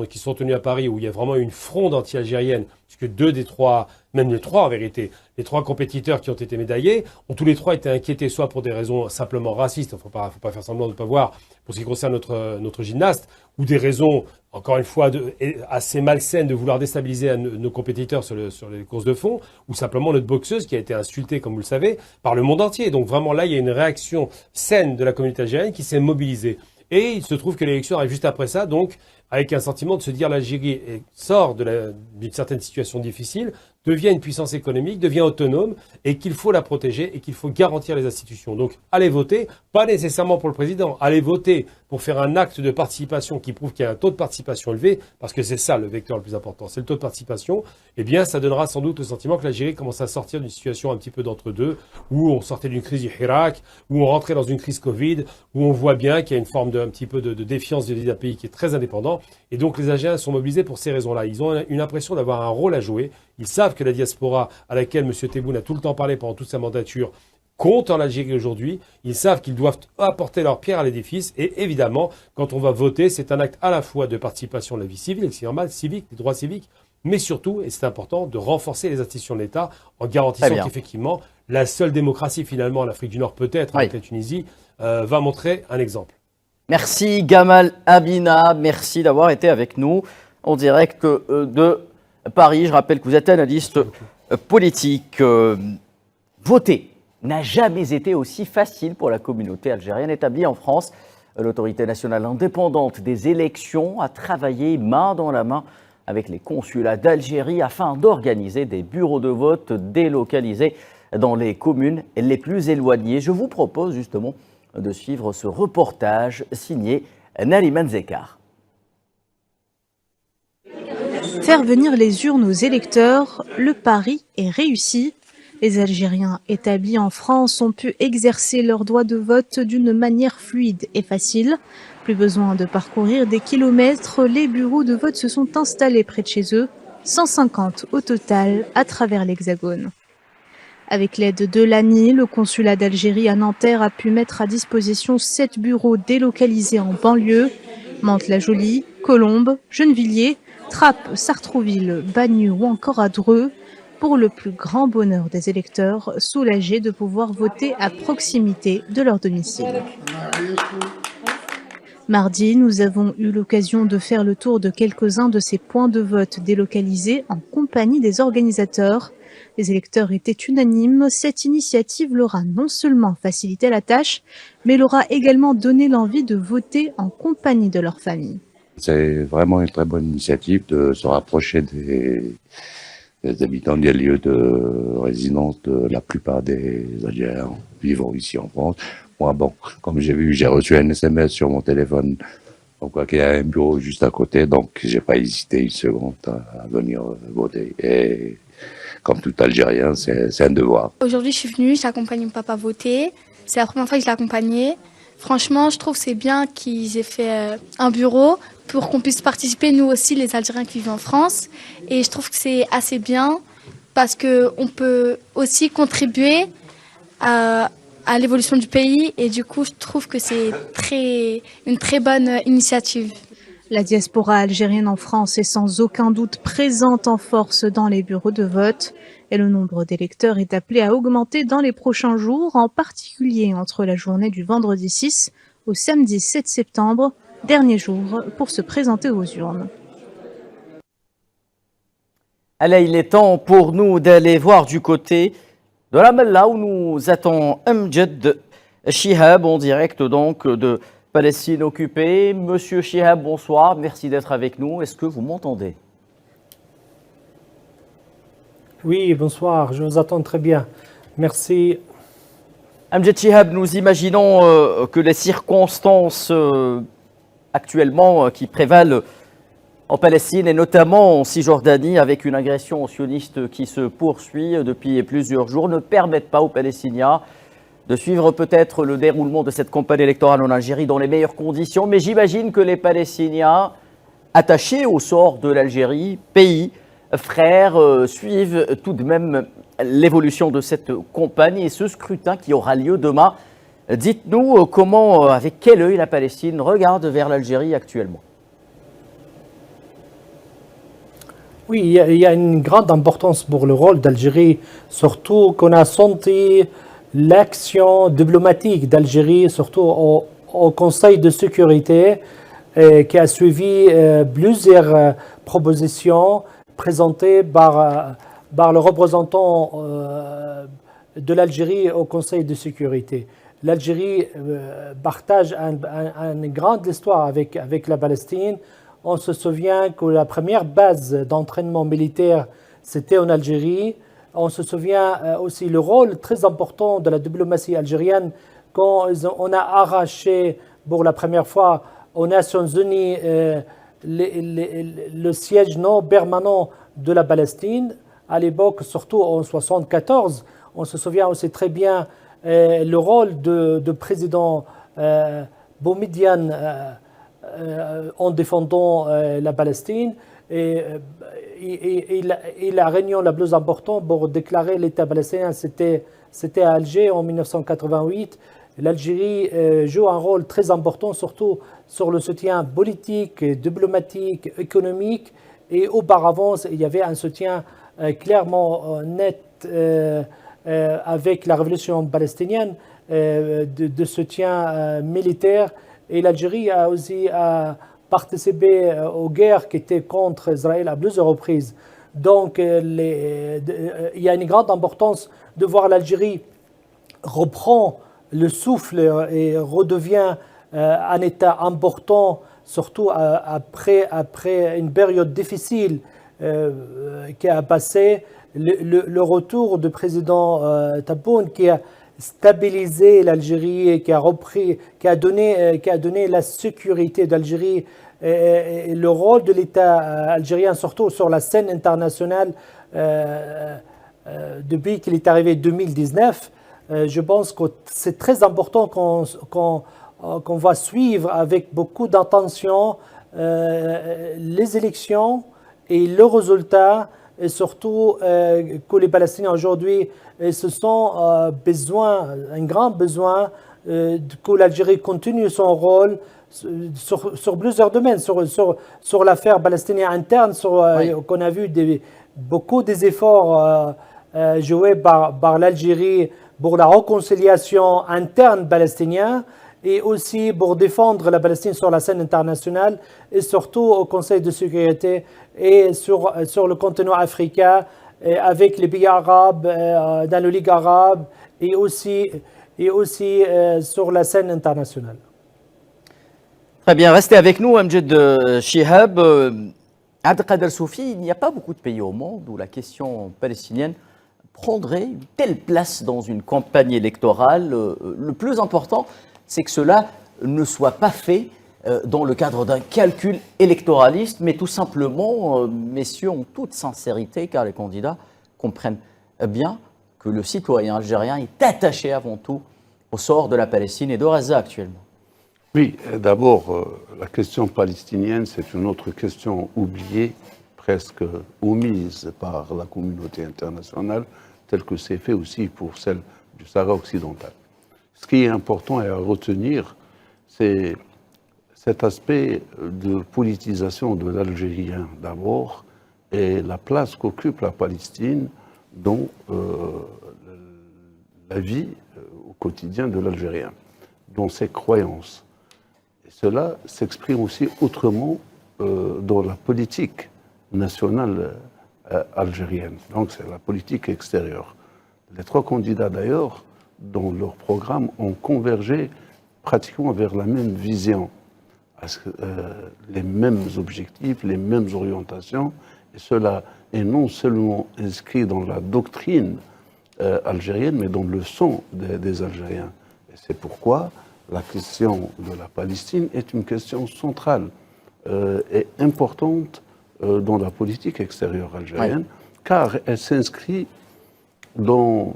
qui sont tenus à Paris où il y a vraiment une fronde anti-algérienne, puisque 2 des 3, même les 3 en vérité, les 3 compétiteurs qui ont été médaillés, ont tous les 3 été inquiétés, soit pour des raisons simplement racistes, faut pas faire semblant de ne pas voir, pour ce qui concerne notre gymnaste, ou des raisons, encore une fois, assez malsaines de vouloir déstabiliser nos compétiteurs sur les courses de fond, ou simplement notre boxeuse qui a été insultée, comme vous le savez, par le monde entier. Donc vraiment là, il y a une réaction saine de la communauté algérienne qui s'est mobilisée. Et il se trouve que l'élection arrive juste après ça, donc avec un sentiment de se dire l'Algérie sort d'une certaine situation difficile, devient une puissance économique, devient autonome, et qu'il faut la protéger et qu'il faut garantir les institutions. Donc allez voter, pas nécessairement pour le président, allez voter pour faire un acte de participation qui prouve qu'il y a un taux de participation élevé, parce que c'est ça le vecteur le plus important, c'est le taux de participation. Eh bien, ça donnera sans doute le sentiment que l'Algérie commence à sortir d'une situation un petit peu d'entre-deux, où on sortait d'une crise du Hirak, où on rentrait dans une crise Covid, où on voit bien qu'il y a une forme un petit peu de défiance d'un pays qui est très indépendant. Et donc les Algériens sont mobilisés pour ces raisons-là. Ils ont une impression d'avoir un rôle à jouer. Ils savent que la diaspora à laquelle M. Tebboune a tout le temps parlé pendant toute sa mandature compte en Algérie aujourd'hui. Ils savent qu'ils doivent apporter leur pierre à l'édifice. Et évidemment, quand on va voter, c'est un acte à la fois de participation à la vie civile, c'est normal, civique, des droits civiques, mais surtout, et c'est important, de renforcer les institutions de l'État en garantissant qu'effectivement, la seule démocratie finalement en Afrique du Nord, peut-être avec la Tunisie, va montrer un exemple. Merci Gamal Abina, merci d'avoir été avec nous en direct de Paris. Je rappelle que vous êtes analyste politique. Voter n'a jamais été aussi facile pour la communauté algérienne établie en France. L'autorité nationale indépendante des élections a travaillé main dans la main avec les consulats d'Algérie afin d'organiser des bureaux de vote délocalisés dans les communes les plus éloignées. Je vous propose justement de suivre ce reportage signé Nariman Zekar. Faire venir les urnes aux électeurs, le pari est réussi. Les Algériens établis en France ont pu exercer leur droit de vote d'une manière fluide et facile. Plus besoin de parcourir des kilomètres, les bureaux de vote se sont installés près de chez eux, 150 au total à travers l'Hexagone. Avec l'aide de l'ANI, le consulat d'Algérie à Nanterre a pu mettre à disposition 7 bureaux délocalisés en banlieue, Mantes-la-Jolie, Colombes, Gennevilliers, Trappes, Sartrouville, Bagneux ou encore à Dreux, pour le plus grand bonheur des électeurs, soulagés de pouvoir voter à proximité de leur domicile. Mardi, nous avons eu l'occasion de faire le tour de quelques-uns de ces points de vote délocalisés en compagnie des organisateurs. Les électeurs étaient unanimes, cette initiative leur a non seulement facilité la tâche, mais leur a également donné l'envie de voter en compagnie de leur famille. C'est vraiment une très bonne initiative de se rapprocher des habitants des lieux de résidence de la plupart des Algériens vivant ici en France. Moi, bon, comme j'ai reçu un SMS sur mon téléphone, donc il y a un bureau juste à côté, donc j'ai pas hésité une seconde à venir voter. Et comme tout Algérien, c'est un devoir. Aujourd'hui, je suis venue, j'accompagne mon papa voter. C'est la première fois que je l'ai accompagné. Franchement, je trouve que c'est bien qu'ils aient fait un bureau pour qu'on puisse participer, nous aussi, les Algériens qui vivent en France. Et je trouve que c'est assez bien parce qu'on peut aussi contribuer à l'évolution du pays. Et du coup, je trouve que c'est une très bonne initiative. La diaspora algérienne en France est sans aucun doute présente en force dans les bureaux de vote et le nombre d'électeurs est appelé à augmenter dans les prochains jours, en particulier entre la journée du vendredi 6 au samedi 7 septembre, dernier jour pour se présenter aux urnes. Allez, il est temps pour nous d'aller voir du côté de la Mella où nous attend Amjad Chihab en direct donc de Palestine occupée. Monsieur Chihab, bonsoir, merci d'être avec nous. Est-ce que vous m'entendez? Oui, bonsoir, je vous attends très bien. Merci. Amjad Chihab, nous imaginons que les circonstances actuellement qui prévalent en Palestine et notamment en Cisjordanie avec une agression sioniste qui se poursuit depuis plusieurs jours ne permettent pas aux Palestiniens de suivre peut-être le déroulement de cette campagne électorale en Algérie dans les meilleures conditions. Mais j'imagine que les Palestiniens attachés au sort de l'Algérie, pays, frères, suivent tout de même l'évolution de cette campagne et ce scrutin qui aura lieu demain. Dites-nous comment, avec quel œil la Palestine regarde vers l'Algérie actuellement. Oui, il y a une grande importance pour le rôle d'Algérie, surtout qu'on a senti l'action diplomatique d'Algérie, surtout au Conseil de sécurité, qui a suivi plusieurs propositions présentées par le représentant de l'Algérie au Conseil de sécurité. L'Algérie partage une grande histoire avec la Palestine. On se souvient que la première base d'entraînement militaire, c'était en Algérie. On se souvient aussi le rôle très important de la diplomatie algérienne quand on a arraché pour la première fois aux Nations Unies le siège non permanent de la Palestine. À l'époque, surtout en 1974, on se souvient aussi très bien le rôle de président Boumedienne en défendant la Palestine. Et la réunion la plus importante pour déclarer l'État palestinien, c'était à Alger en 1988. L'Algérie joue un rôle très important, surtout sur le soutien politique, diplomatique, économique. Et auparavant, il y avait un soutien clairement net avec la révolution palestinienne, de soutien militaire. Et l'Algérie a aussi participé aux guerres qui étaient contre Israël à plusieurs reprises. Donc, il y a une grande importance de voir l'Algérie reprend le souffle et redevient un État important, surtout après une période difficile qui a passé. Le retour du président Tebboune qui a stabilisé l'Algérie et qui a donné la sécurité d'Algérie et le rôle de l'État algérien, surtout sur la scène internationale depuis qu'il est arrivé en 2019. Je pense que c'est très important qu'on va suivre avec beaucoup d'attention les élections et le résultat, et surtout que les Palestiniens aujourd'hui se sont un grand besoin que l'Algérie continue son rôle sur plusieurs domaines, sur l'affaire palestinienne interne, qu'on a vu beaucoup des efforts joués par l'Algérie pour la réconciliation interne palestinienne et aussi pour défendre la Palestine sur la scène internationale et surtout au Conseil de sécurité et sur le continent africain avec les pays arabes, dans le Ligue arabe et aussi sur la scène internationale. Très bien, restez avec nous, Amjad Chihab. Abdelkader Soufi, il n'y a pas beaucoup de pays au monde où la question palestinienne prendrait une telle place dans une campagne électorale. Le plus important, c'est que cela ne soit pas fait dans le cadre d'un calcul électoraliste, mais tout simplement, messieurs, en toute sincérité, car les candidats comprennent bien que le citoyen algérien est attaché avant tout au sort de la Palestine et de Gaza actuellement. Oui, d'abord, la question palestinienne, c'est une autre question oubliée, presque omise par la communauté internationale, telle que c'est fait aussi pour celle du Sahara occidental. Ce qui est important et à retenir, c'est cet aspect de politisation de l'Algérien d'abord et la place qu'occupe la Palestine dans la vie au quotidien de l'Algérien, dans ses croyances. Et cela s'exprime aussi autrement dans la politique nationale algérienne. Donc c'est la politique extérieure. Les trois candidats d'ailleurs, dans leur programme, ont convergé pratiquement vers la même vision, les mêmes objectifs, les mêmes orientations, et cela est non seulement inscrit dans la doctrine algérienne, mais dans le sang des Algériens. Et c'est pourquoi la question de la Palestine est une question centrale et importante dans la politique extérieure algérienne, car elle s'inscrit dans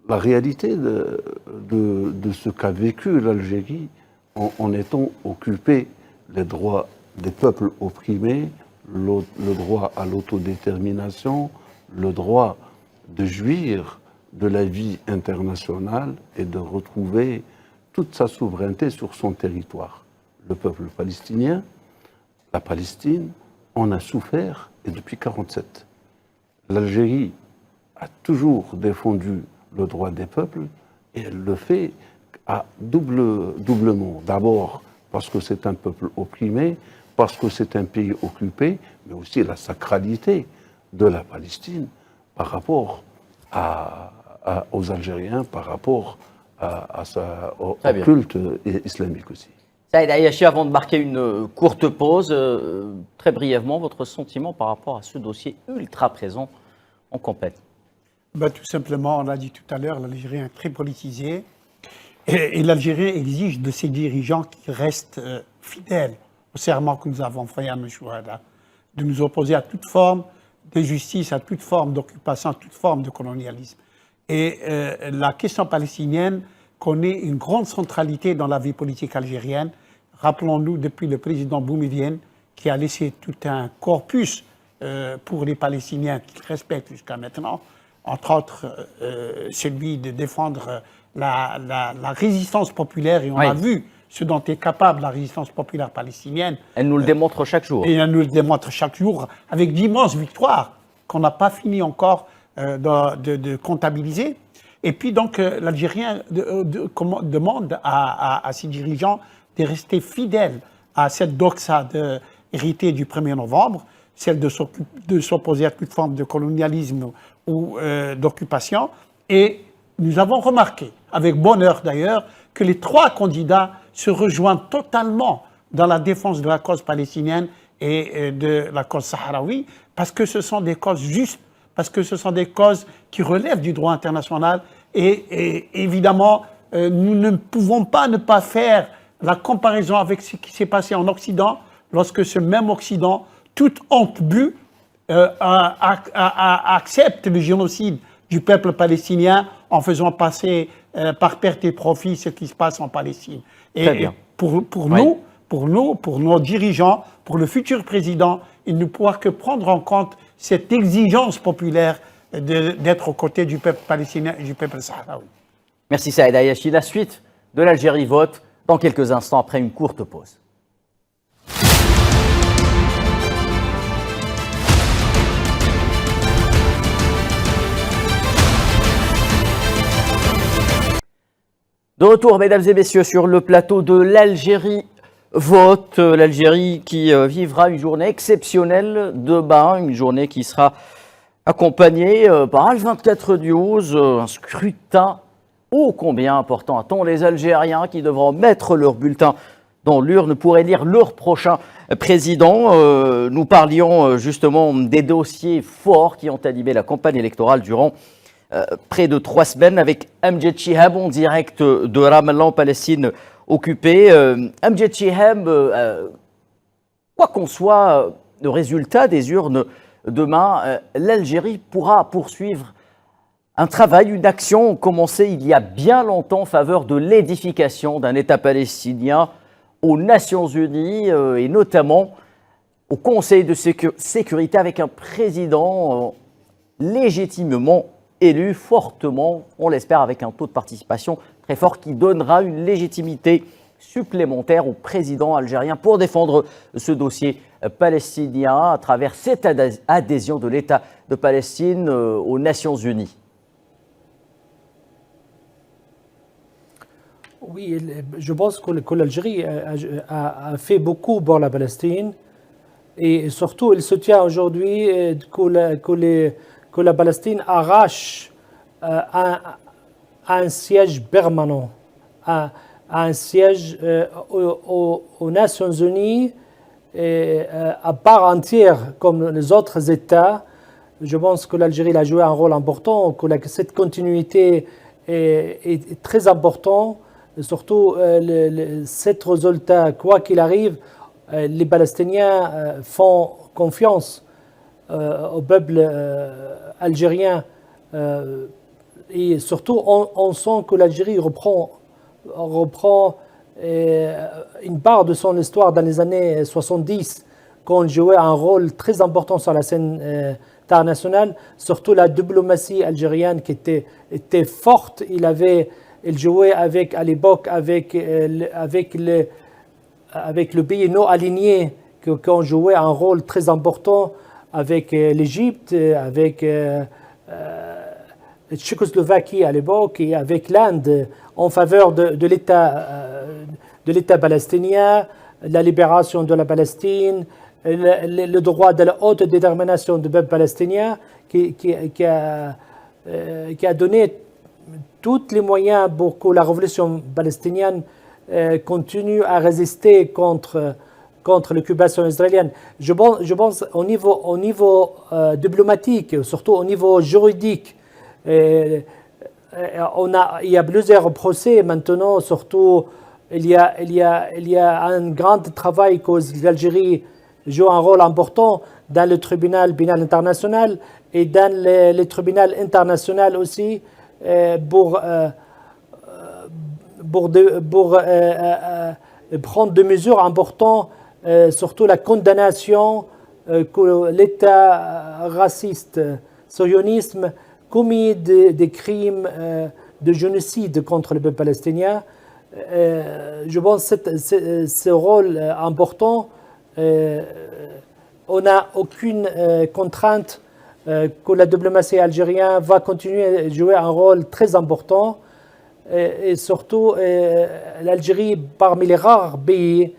la réalité de ce qu'a vécu l'Algérie en étant occupée, les droits des peuples opprimés, le droit à l'autodétermination, le droit de jouir de la vie internationale et de retrouver toute sa souveraineté sur son territoire. Le peuple palestinien, la Palestine, en a souffert, et depuis 1947. L'Algérie a toujours défendu le droit des peuples, et elle le fait à doublement. D'abord parce que c'est un peuple opprimé, parce que c'est un pays occupé, mais aussi la sacralité de la Palestine par rapport aux Algériens, par rapport au culte islamique aussi. Saïd Ayachi, avant de marquer une courte pause, très brièvement, votre sentiment par rapport à ce dossier ultra présent en campagne? Tout simplement, on l'a dit tout à l'heure, l'Algérien est très politisé et l'Algérien exige de ses dirigeants qu'ils restent fidèles au serment que nous avons fait à Mechouada, de nous opposer à toute forme d'injustice, à toute forme d'occupation, à toute forme de colonialisme. Et la question palestinienne connaît une grande centralité dans la vie politique algérienne. Rappelons-nous, depuis le président Boumedienne, qui a laissé tout un corpus pour les Palestiniens qu'il respecte jusqu'à maintenant, entre autres celui de défendre la résistance populaire, et on a vu ce dont est capable la résistance populaire palestinienne. Elle nous le démontre chaque jour. Et elle nous le démontre chaque jour, avec d'immenses victoires qu'on n'a pas fini encore de comptabiliser. Et puis donc l'Algérien demande à ses dirigeants de rester fidèles à cette doxa héritée du 1er novembre, celle de s'opposer à toute forme de colonialisme ou d'occupation. Et nous avons remarqué, avec bonheur d'ailleurs, que les trois candidats se rejoignent totalement dans la défense de la cause palestinienne et de la cause sahraoui, parce que ce sont des causes justes, parce que ce sont des causes qui relèvent du droit international. Et évidemment, nous ne pouvons pas ne pas faire la comparaison avec ce qui s'est passé en Occident, lorsque ce même Occident, toute honte bue, accepte le génocide du peuple palestinien en faisant passer par perte et profit ce qui se passe en Palestine. Et pour nos dirigeants, pour le futur président, il ne pourra que prendre en compte cette exigence populaire d'être aux côtés du peuple palestinien et du peuple sahraoui. Merci Saïd Ayachi. La suite de l'Algérie vote dans quelques instants après une courte pause. De retour, mesdames et messieurs, sur le plateau de l'Algérie vote. L'Algérie qui vivra une journée exceptionnelle demain, une journée qui sera accompagnée par Al24 News, un scrutin ô combien important. Attends, les Algériens qui devront mettre leur bulletin dans l'urne pour élire leur prochain président. Nous parlions justement des dossiers forts qui ont animé la campagne électorale durant près de 3 semaines avec Amjad Chihab en direct de Ramallah en Palestine occupée. Amjad Chihab, quoi qu'on soit le résultat des urnes demain, l'Algérie pourra poursuivre Un travail, une action ont commencé il y a bien longtemps en faveur de l'édification d'un État palestinien aux Nations Unies et notamment au Conseil de sécurité avec un président légitimement élu, fortement, on l'espère, avec un taux de participation très fort qui donnera une légitimité supplémentaire au président algérien pour défendre ce dossier palestinien à travers cette adhésion de l'État de Palestine aux Nations Unies. Oui, je pense que l'Algérie a fait beaucoup pour la Palestine et surtout il soutient aujourd'hui que la Palestine arrache un siège permanent, un siège aux Nations Unies à part entière comme les autres États. Je pense que l'Algérie a joué un rôle important, que cette continuité est très importante. Surtout, cet résultat, quoi qu'il arrive, les Palestiniens font confiance au peuple algérien. Et surtout, on sent que l'Algérie reprend une part de son histoire dans les années 70, quand on jouait un rôle très important sur la scène internationale. Surtout la diplomatie algérienne qui était forte. Il jouait à l'époque avec le pays non aligné, qu'on jouait un rôle très important avec l'Égypte, avec la Tchécoslovaquie à l'époque et avec l'Inde en faveur de l'État palestinien, la libération de la Palestine, le droit de la haute détermination du peuple palestinien qui a donné tous les moyens pour que la révolution palestinienne continue à résister contre l'occupation israélienne. Je pense au niveau diplomatique, surtout au niveau juridique, il y a plusieurs procès maintenant, surtout il y a un grand travail que l'Algérie joue un rôle important dans le tribunal pénal international et dans le tribunal international aussi pour prendre des mesures importantes, surtout la condamnation que l'État raciste, sionisme, commis des crimes de génocide contre le peuple palestinien. Je pense que ce rôle important, on n'a aucune contrainte que la diplomatie algérienne va continuer à jouer un rôle très important. Et surtout, l'Algérie, parmi les rares pays,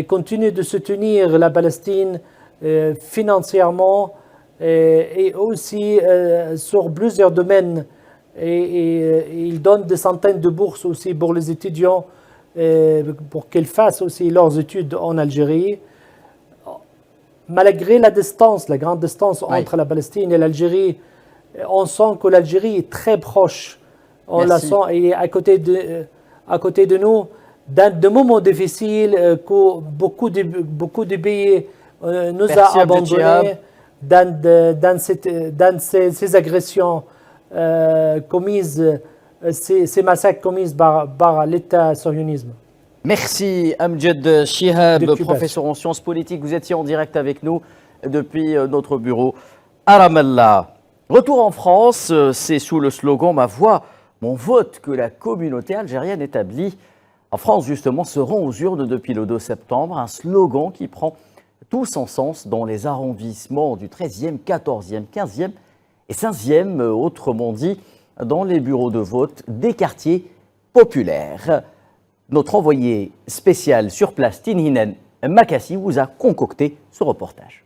continue de soutenir la Palestine financièrement et aussi sur plusieurs domaines. Et il donne des centaines de bourses aussi pour les étudiants pour qu'ils fassent aussi leurs études en Algérie. Malgré la distance, la grande distance entre la Palestine et l'Algérie, on sent que l'Algérie est très proche. On la sent et à côté de nous, dans des moments difficiles que beaucoup de pays nous a abandonnés dans ces agressions commises, ces massacres commises par l'État sionisme. Merci Amjad Chihab, professeur en sciences politiques. Vous étiez en direct avec nous depuis notre bureau à Ramallah. Retour en France, c'est sous le slogan « Ma voix, mon vote » que la communauté algérienne établie en France, justement, se rend aux urnes depuis le 2 septembre. Un slogan qui prend tout son sens dans les arrondissements du 13e, 14e, 15e et 15e, autrement dit, dans les bureaux de vote des quartiers populaires. Notre envoyé spécial sur place, Tinhinen Makassi, vous a concocté ce reportage.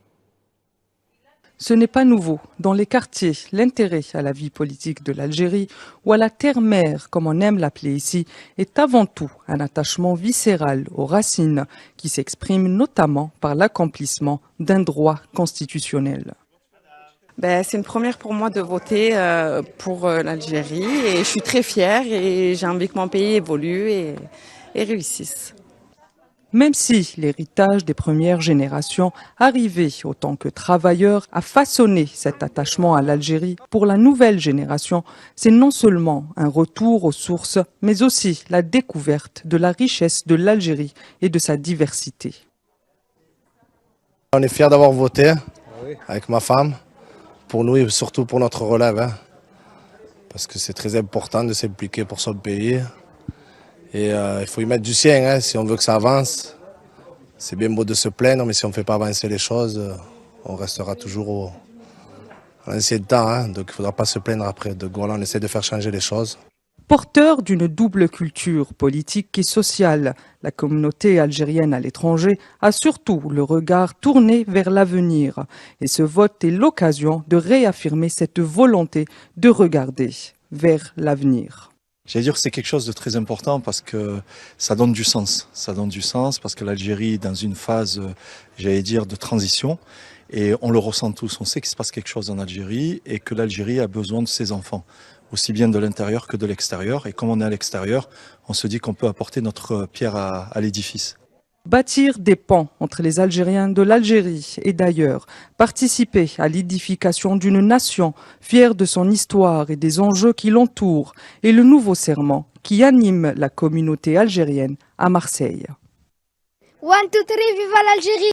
Ce n'est pas nouveau. Dans les quartiers, l'intérêt à la vie politique de l'Algérie, ou à la terre-mère, comme on aime l'appeler ici, est avant tout un attachement viscéral aux racines qui s'exprime notamment par l'accomplissement d'un droit constitutionnel. C'est une première pour moi de voter pour l'Algérie et je suis très fière et j'ai envie que mon pays évolue et réussisse. même si l'héritage des premières générations arrivées en tant que travailleurs a façonné cet attachement à l'Algérie, pour la nouvelle génération, c'est non seulement un retour aux sources, mais aussi la découverte de la richesse de l'Algérie et de sa diversité. On est fiers d'avoir voté avec ma femme, pour nous et surtout pour notre relève, parce que c'est très important de s'impliquer pour son pays. Et il faut y mettre du sien si on veut que ça avance. C'est bien beau de se plaindre, mais si on ne fait pas avancer les choses, on restera toujours à l'ancien temps. Donc il ne faudra pas se plaindre après. De Gaulle, on essaie de faire changer les choses. Porteur d'une double culture politique et sociale, la communauté algérienne à l'étranger a surtout le regard tourné vers l'avenir. Et ce vote est l'occasion de réaffirmer cette volonté de regarder vers l'avenir. J'allais dire que c'est quelque chose de très important parce que ça donne du sens. Ça donne du sens parce que l'Algérie est dans une phase, j'allais dire, de transition. Et on le ressent tous. On sait qu'il se passe quelque chose en Algérie et que l'Algérie a besoin de ses enfants, aussi bien de l'intérieur que de l'extérieur. Et comme on est à l'extérieur, on se dit qu'on peut apporter notre pierre à l'édifice. Bâtir des ponts entre les Algériens de l'Algérie et d'ailleurs, participer à l'édification d'une nation fière de son histoire et des enjeux qui l'entourent, est le nouveau serment qui anime la communauté algérienne à Marseille. 1, 2, 3, viva l'Algérie!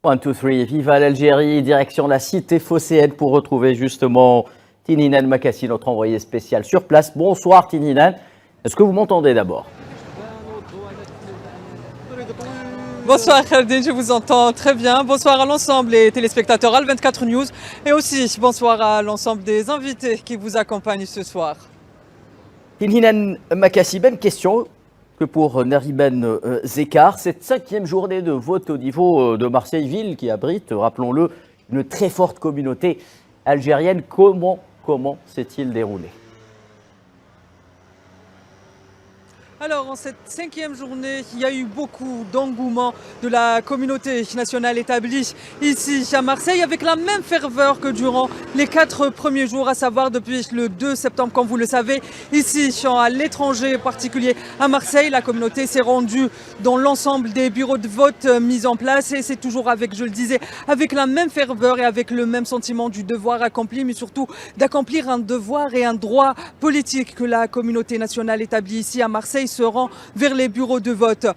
1, 2, 3, viva l'Algérie, direction la cité phocéenne pour retrouver justement Tininan Makassi, notre envoyé spécial sur place. Bonsoir Tininan, est-ce que vous m'entendez d'abord? Bonsoir Khaldin, je vous entends très bien. Bonsoir à l'ensemble des téléspectateurs Al24 News et aussi bonsoir à l'ensemble des invités qui vous accompagnent ce soir. Tininan Makassi, bonne question que pour Nariben Zekar. Cette 5e journée de vote au niveau de Marseille-Ville qui abrite, rappelons-le, une très forte communauté algérienne. Comment s'est-il déroulé ? Alors, en cette 5e journée, il y a eu beaucoup d'engouement de la communauté nationale établie ici à Marseille, avec la même ferveur que durant les 4 premiers jours, à savoir depuis le 2 septembre, comme vous le savez. Ici, à l'étranger, en particulier à Marseille, la communauté s'est rendue dans l'ensemble des bureaux de vote mis en place. Et c'est toujours avec, je le disais, avec la même ferveur et avec le même sentiment du devoir accompli, mais surtout d'accomplir un devoir et un droit politique que la communauté nationale établie ici à Marseille se rend vers les bureaux de vote.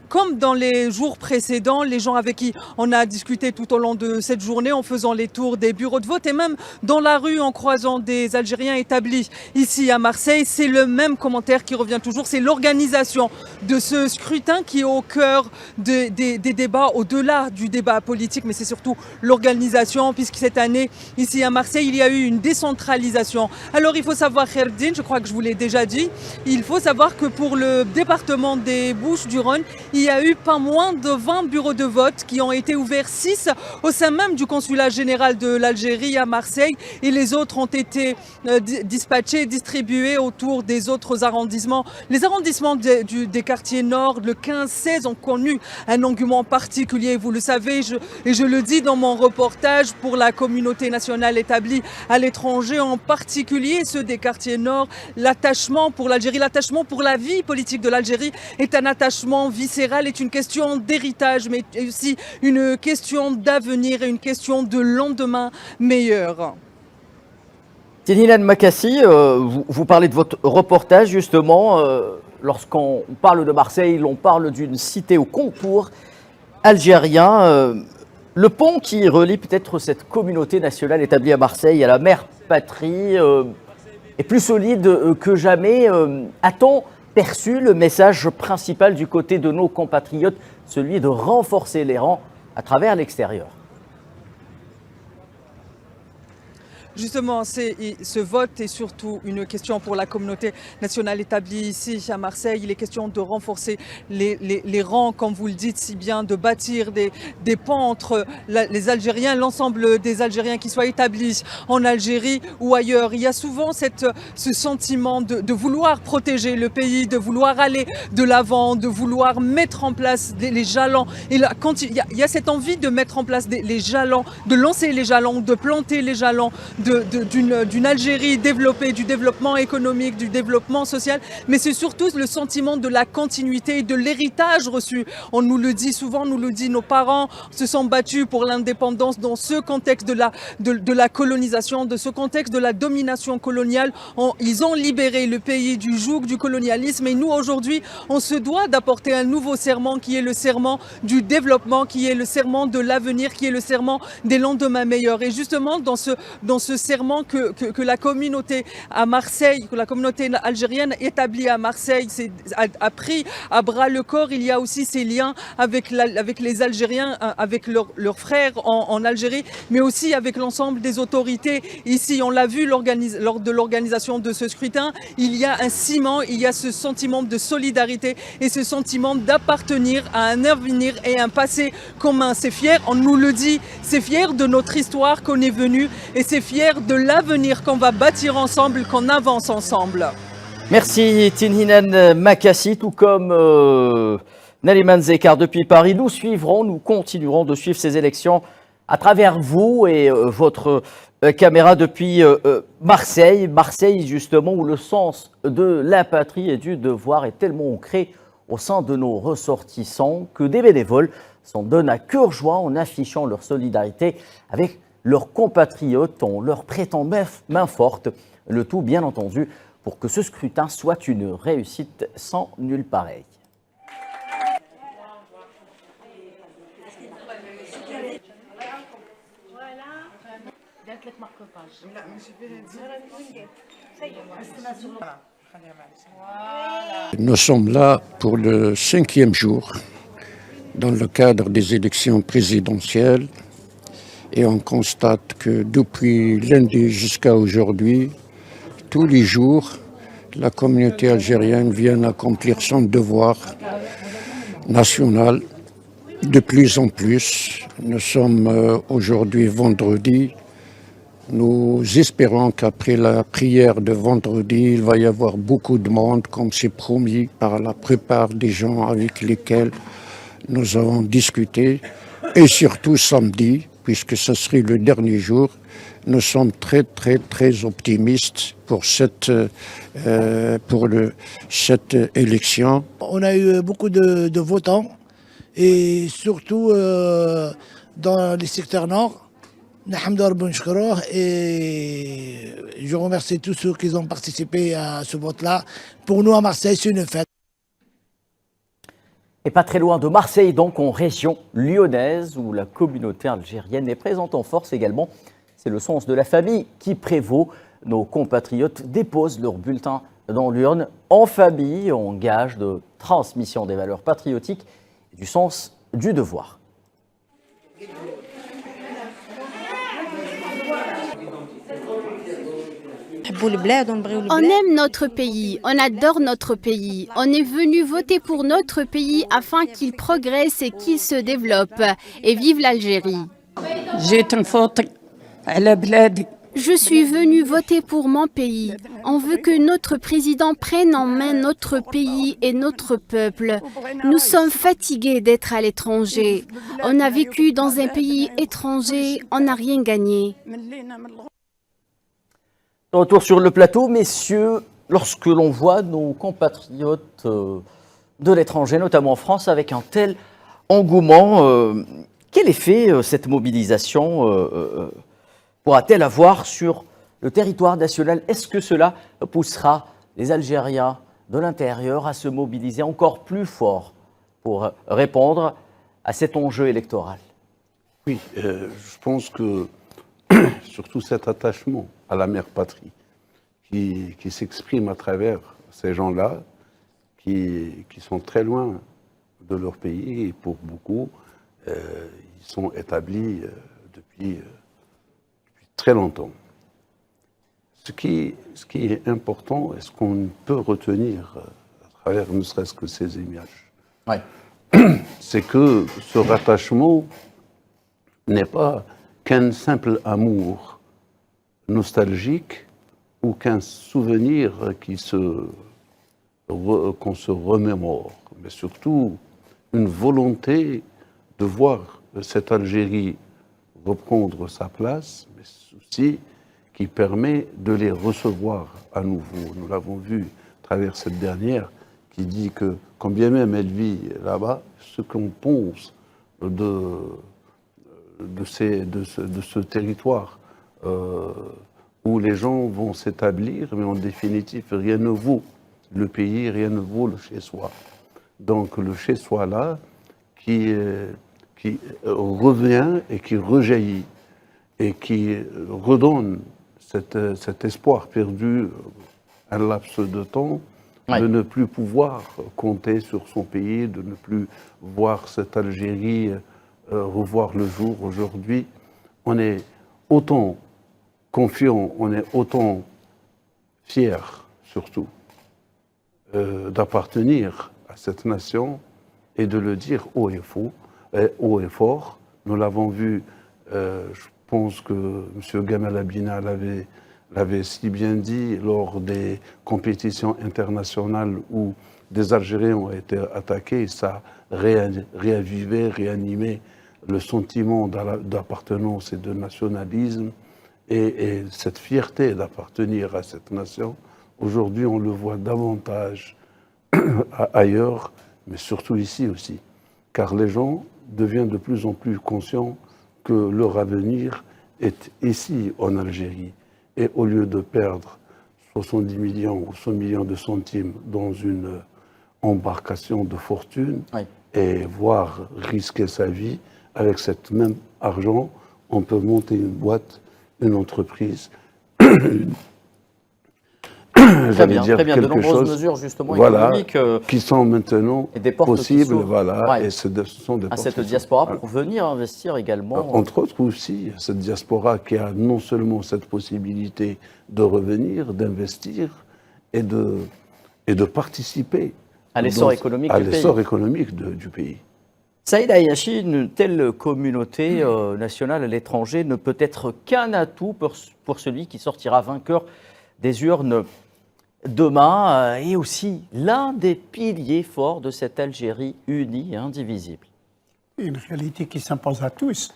Comme dans les jours précédents, les gens avec qui on a discuté tout au long de cette journée en faisant les tours des bureaux de vote et même dans la rue en croisant des Algériens établis ici à Marseille, c'est le même commentaire qui revient toujours, c'est l'organisation de ce scrutin qui est au cœur des débats, au-delà du débat politique, mais c'est surtout l'organisation, puisque cette année, ici à Marseille, il y a eu une décentralisation. Alors il faut savoir, Kherdin, je crois que je vous l'ai déjà dit, il faut savoir que pour le département des Bouches-du-Rhône, il y a eu pas moins de 20 bureaux de vote qui ont été ouverts, 6 au sein même du consulat général de l'Algérie à Marseille, et les autres ont été dispatchés, distribués autour des autres arrondissements. Les arrondissements des quartiers nord, le 15-16, ont connu un engouement particulier, vous le savez, et je le dis dans mon reportage pour la communauté nationale établie à l'étranger, en particulier ceux des quartiers nord. L'attachement pour l'Algérie, l'attachement pour la vie politique de l'Algérie est un attachement viscéral, est une question d'héritage, mais aussi une question d'avenir et une question de lendemain meilleur. Tininan Makassi, vous parlez de votre reportage justement. Lorsqu'on parle de Marseille, on parle d'une cité au contour algérien. Le pont qui relie peut-être cette communauté nationale établie à Marseille à la mère patrie est plus solide que jamais. A-t-on perçu le message principal du côté de nos compatriotes, celui de renforcer les rangs à travers l'extérieur? Justement, ce vote est surtout une question pour la communauté nationale établie ici à Marseille. Il est question de renforcer les rangs, comme vous le dites si bien, de bâtir des ponts entre les Algériens, l'ensemble des Algériens qui soient établis en Algérie ou ailleurs. Il y a souvent ce sentiment de vouloir protéger le pays, de vouloir aller de l'avant, de vouloir mettre en place les jalons. Et là, quand il y a cette envie de mettre en place les jalons, de lancer les jalons, de planter les jalons, d'une Algérie développée, du développement économique, du développement social, mais c'est surtout le sentiment de la continuité et de l'héritage reçu. On nous le dit souvent, nous le dit nos parents, se sont battus pour l'indépendance dans ce contexte de la colonisation, de ce contexte de la domination coloniale. Ils ont libéré le pays du joug du colonialisme et nous aujourd'hui, on se doit d'apporter un nouveau serment qui est le serment du développement, qui est le serment de l'avenir, qui est le serment des lendemains meilleurs. Et justement, dans ce serment que la communauté à Marseille, que la communauté algérienne établie à Marseille a pris à bras le corps, il y a aussi ces liens avec les Algériens, avec leurs frères en Algérie, mais aussi avec l'ensemble des autorités ici. On l'a vu lors de l'organisation de ce scrutin, il y a un ciment, il y a ce sentiment de solidarité et ce sentiment d'appartenir à un avenir et un passé commun. C'est fier, on nous le dit, c'est fier de notre histoire qu'on est venu et c'est fier de l'avenir qu'on va bâtir ensemble, qu'on avance ensemble. Merci Tinhinan Makassi, tout comme Naliman Zekar depuis Paris. Nous continuerons de suivre ces élections à travers vous et votre caméra depuis Marseille. Marseille, justement, où le sens de la patrie et du devoir est tellement ancré au sein de nos ressortissants que des bénévoles s'en donnent à cœur joie en affichant leur solidarité avec leurs compatriotes, en leur prêtant main forte. Le tout, bien entendu, pour que ce scrutin soit une réussite sans nul pareil. Nous sommes là pour le 5e jour dans le cadre des élections présidentielles et on constate que depuis lundi jusqu'à aujourd'hui, tous les jours, la communauté algérienne vient accomplir son devoir national de plus en plus. Nous sommes aujourd'hui vendredi. Nous espérons qu'après la prière de vendredi, il va y avoir beaucoup de monde, comme c'est promis par la plupart des gens avec lesquels nous avons discuté. Et surtout samedi, puisque ce serait le dernier jour, nous sommes très optimistes pour cette élection. On a eu beaucoup de votants, et surtout dans les secteurs nord. Et je remercie tous ceux qui ont participé à ce vote-là. Pour nous, à Marseille, c'est une fête. Et pas très loin de Marseille, donc en région lyonnaise, où la communauté algérienne est présente en force également. C'est le sens de la famille qui prévaut. Nos compatriotes déposent leur bulletin dans l'urne en famille, en gage de transmission des valeurs patriotiques et du sens du devoir. On aime notre pays, on adore notre pays. On est venu voter pour notre pays afin qu'il progresse et qu'il se développe. Et vive l'Algérie. Je suis venu voter pour mon pays. On veut que notre président prenne en main notre pays et notre peuple. Nous sommes fatigués d'être à l'étranger. On a vécu dans un pays étranger, on n'a rien gagné. Retour sur le plateau, messieurs, lorsque l'on voit nos compatriotes de l'étranger, notamment en France, avec un tel engouement, quel effet cette mobilisation pourra-t-elle avoir sur le territoire national? Est-ce que cela poussera les Algériens de l'intérieur à se mobiliser encore plus fort pour répondre à cet enjeu électoral? Oui, je pense que surtout cet attachement à la mère patrie qui s'exprime à travers ces gens-là qui sont très loin de leur pays et pour beaucoup, ils sont établis depuis très longtemps. Ce qui est important et ce qu'on peut retenir à travers ne serait-ce que ces images, c'est que ce rattachement n'est pas qu'un simple amour nostalgique ou qu'un souvenir qu'on se remémore, mais surtout une volonté de voir cette Algérie reprendre sa place, mais aussi qui permet de les recevoir à nouveau. Nous l'avons vu à travers cette dernière qui dit que quand bien même elle vit là-bas, ce qu'on pense de ce territoire où les gens vont s'établir, mais en définitive, rien ne vaut le pays, rien ne vaut le chez-soi. Donc le chez-soi là, qui revient et qui rejaillit, et qui redonne cet espoir perdu un laps de temps, de ne plus pouvoir compter sur son pays, de ne plus voir cette Algérie revoir le jour aujourd'hui. On est autant confiant, on est autant fier surtout d'appartenir à cette nation et de le dire haut et fort. Nous l'avons vu, je pense que M. Gamal Abina l'avait si bien dit lors des compétitions internationales où des Algériens ont été attaqués, ça réavivait, réanimait le sentiment d'appartenance et de nationalisme et cette fierté d'appartenir à cette nation. Aujourd'hui, on le voit davantage ailleurs, mais surtout ici aussi, car les gens deviennent de plus en plus conscients que leur avenir est ici en Algérie. Et au lieu de perdre 70 millions ou 100 millions de centimes dans une embarcation de fortune et voire risquer sa vie, avec cet même argent, on peut monter une boîte, une entreprise, j'allais dire très bien. quelque De nombreuses chose, mesures justement voilà, économiques qui sont maintenant et des portes possibles, qui voilà, et ce sont des à portes cette qui diaspora sont- pour venir investir également. Entre autres aussi, cette diaspora qui a non seulement cette possibilité de revenir, d'investir et de participer À l'essor économique à du pays. l'essor économique du pays. Saïd Ayachi, une telle communauté nationale à l'étranger ne peut être qu'un atout pour celui qui sortira vainqueur des urnes demain et aussi l'un des piliers forts de cette Algérie unie et indivisible. Une réalité qui s'impose à tous.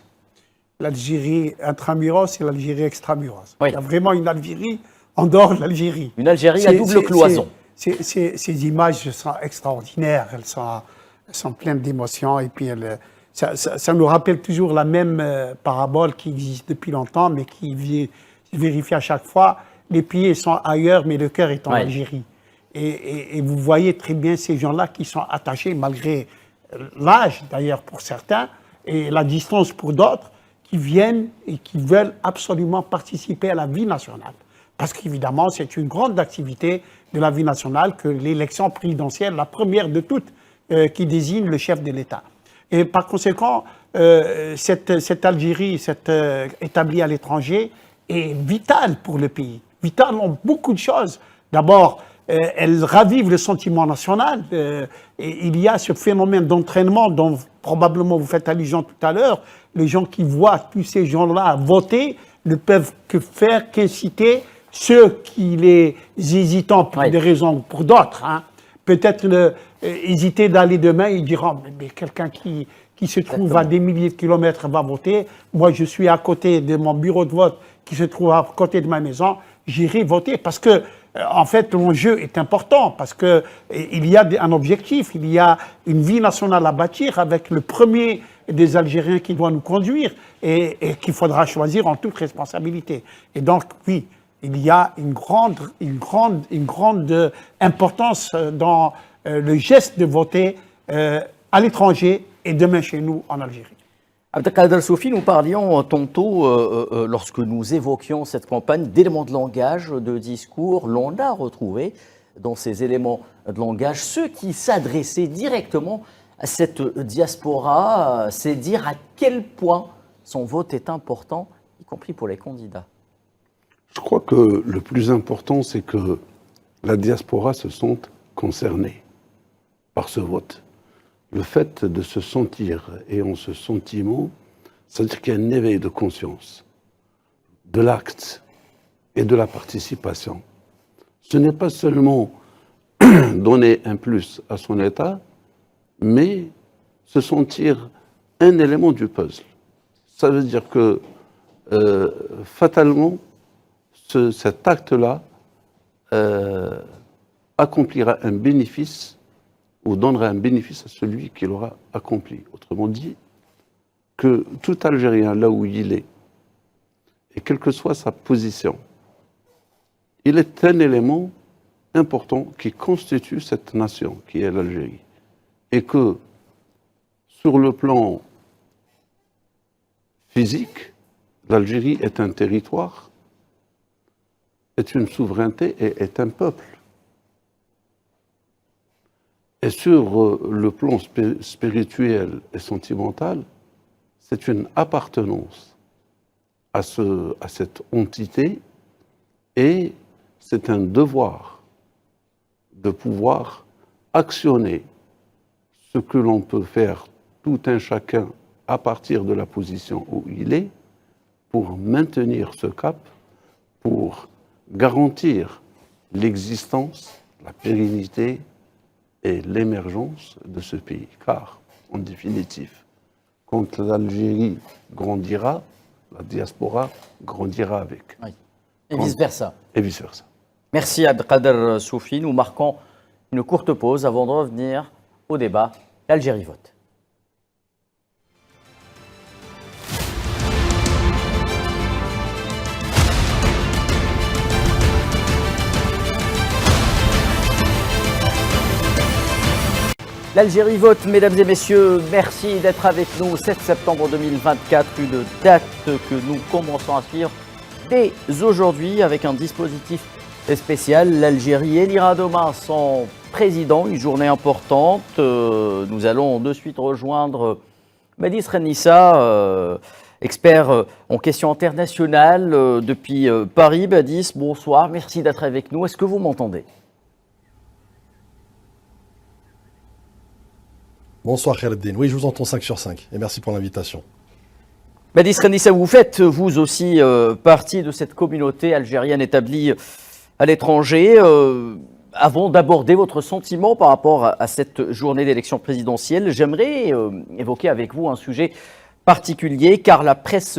L'Algérie intramuros et l'Algérie extramuros. Il y a vraiment une Algérie en dehors de l'Algérie. Une Algérie à double cloison. Ces images sont extraordinaires, elles sont pleines d'émotions et puis ça nous rappelle toujours la même parabole qui existe depuis longtemps mais qui vérifie à chaque fois. Les pieds sont ailleurs mais le cœur est en Algérie. Et vous voyez très bien ces gens-là qui sont attachés malgré l'âge d'ailleurs pour certains et la distance pour d'autres qui viennent et qui veulent absolument participer à la vie nationale. Parce qu'évidemment, c'est une grande activité de la vie nationale que l'élection présidentielle, la première de toutes, qui désigne le chef de l'État. Et par conséquent, cette Algérie, établie à l'étranger, est vitale pour le pays. Vitale en beaucoup de choses. D'abord, elle ravive le sentiment national. Et il y a ce phénomène d'entraînement dont probablement vous faites allusion tout à l'heure. Les gens qui voient tous ces gens-là voter ne peuvent que faire qu'inciter ceux qui les hésitants pour des raisons ou pour d'autres. Peut-être hésiter d'aller demain et diront mais quelqu'un qui se trouve à des milliers de kilomètres va voter. Moi, je suis à côté de mon bureau de vote qui se trouve à côté de ma maison. J'irai voter parce que en fait, l'enjeu est important parce que il y a un objectif, il y a une vie nationale à bâtir avec le premier des Algériens qui doit nous conduire et qu'il faudra choisir en toute responsabilité. Et donc, oui, il y a une grande importance dans le geste de voter à l'étranger et demain chez nous en Algérie. Abdelkader Soufi, nous parlions tantôt, lorsque nous évoquions cette campagne, d'éléments de langage, de discours. L'on a retrouvé dans ces éléments de langage ceux qui s'adressaient directement à cette diaspora. C'est dire à quel point son vote est important, y compris pour les candidats. Je crois que le plus important, c'est que la diaspora se sente concernée par ce vote. Le fait de se sentir et en ce sentiment, c'est-à-dire qu'il y a un éveil de conscience, de l'acte et de la participation. Ce n'est pas seulement donner un plus à son État, mais se sentir un élément du puzzle. Ça veut dire que fatalement, cet acte-là accomplira un bénéfice ou donnera un bénéfice à celui qui l'aura accompli. Autrement dit, que tout Algérien, là où il est, et quelle que soit sa position, il est un élément important qui constitue cette nation qui est l'Algérie. Et que, sur le plan physique, l'Algérie est un territoire, est une souveraineté et est un peuple. Et sur le plan spirituel et sentimental, c'est une appartenance à cette entité et c'est un devoir de pouvoir actionner ce que l'on peut faire tout un chacun à partir de la position où il est pour maintenir ce cap, pour garantir l'existence, la pérennité et l'émergence de ce pays. Car, en définitive, quand l'Algérie grandira, la diaspora grandira avec. Oui. Et vice-versa. Et vice-versa. Merci Abdelkader Soufi. Nous marquons une courte pause avant de revenir au débat. L'Algérie vote. L'Algérie vote, mesdames et messieurs, merci d'être avec nous. 7 septembre 2024, une date que nous commençons à suivre dès aujourd'hui avec un dispositif spécial. L'Algérie élira demain son président, une journée importante. Nous allons de suite rejoindre Madis Renissa, expert en questions internationales depuis Paris. Madis, bonsoir, merci d'être avec nous. Est-ce que vous m'entendez ? Bonsoir Khaled. Oui, je vous entends 5 sur 5 et merci pour l'invitation. Madis Renissa, vous faites vous aussi partie de cette communauté algérienne établie à l'étranger. Avant d'aborder votre sentiment par rapport à cette journée d'élection présidentielle, j'aimerais évoquer avec vous un sujet particulier car la presse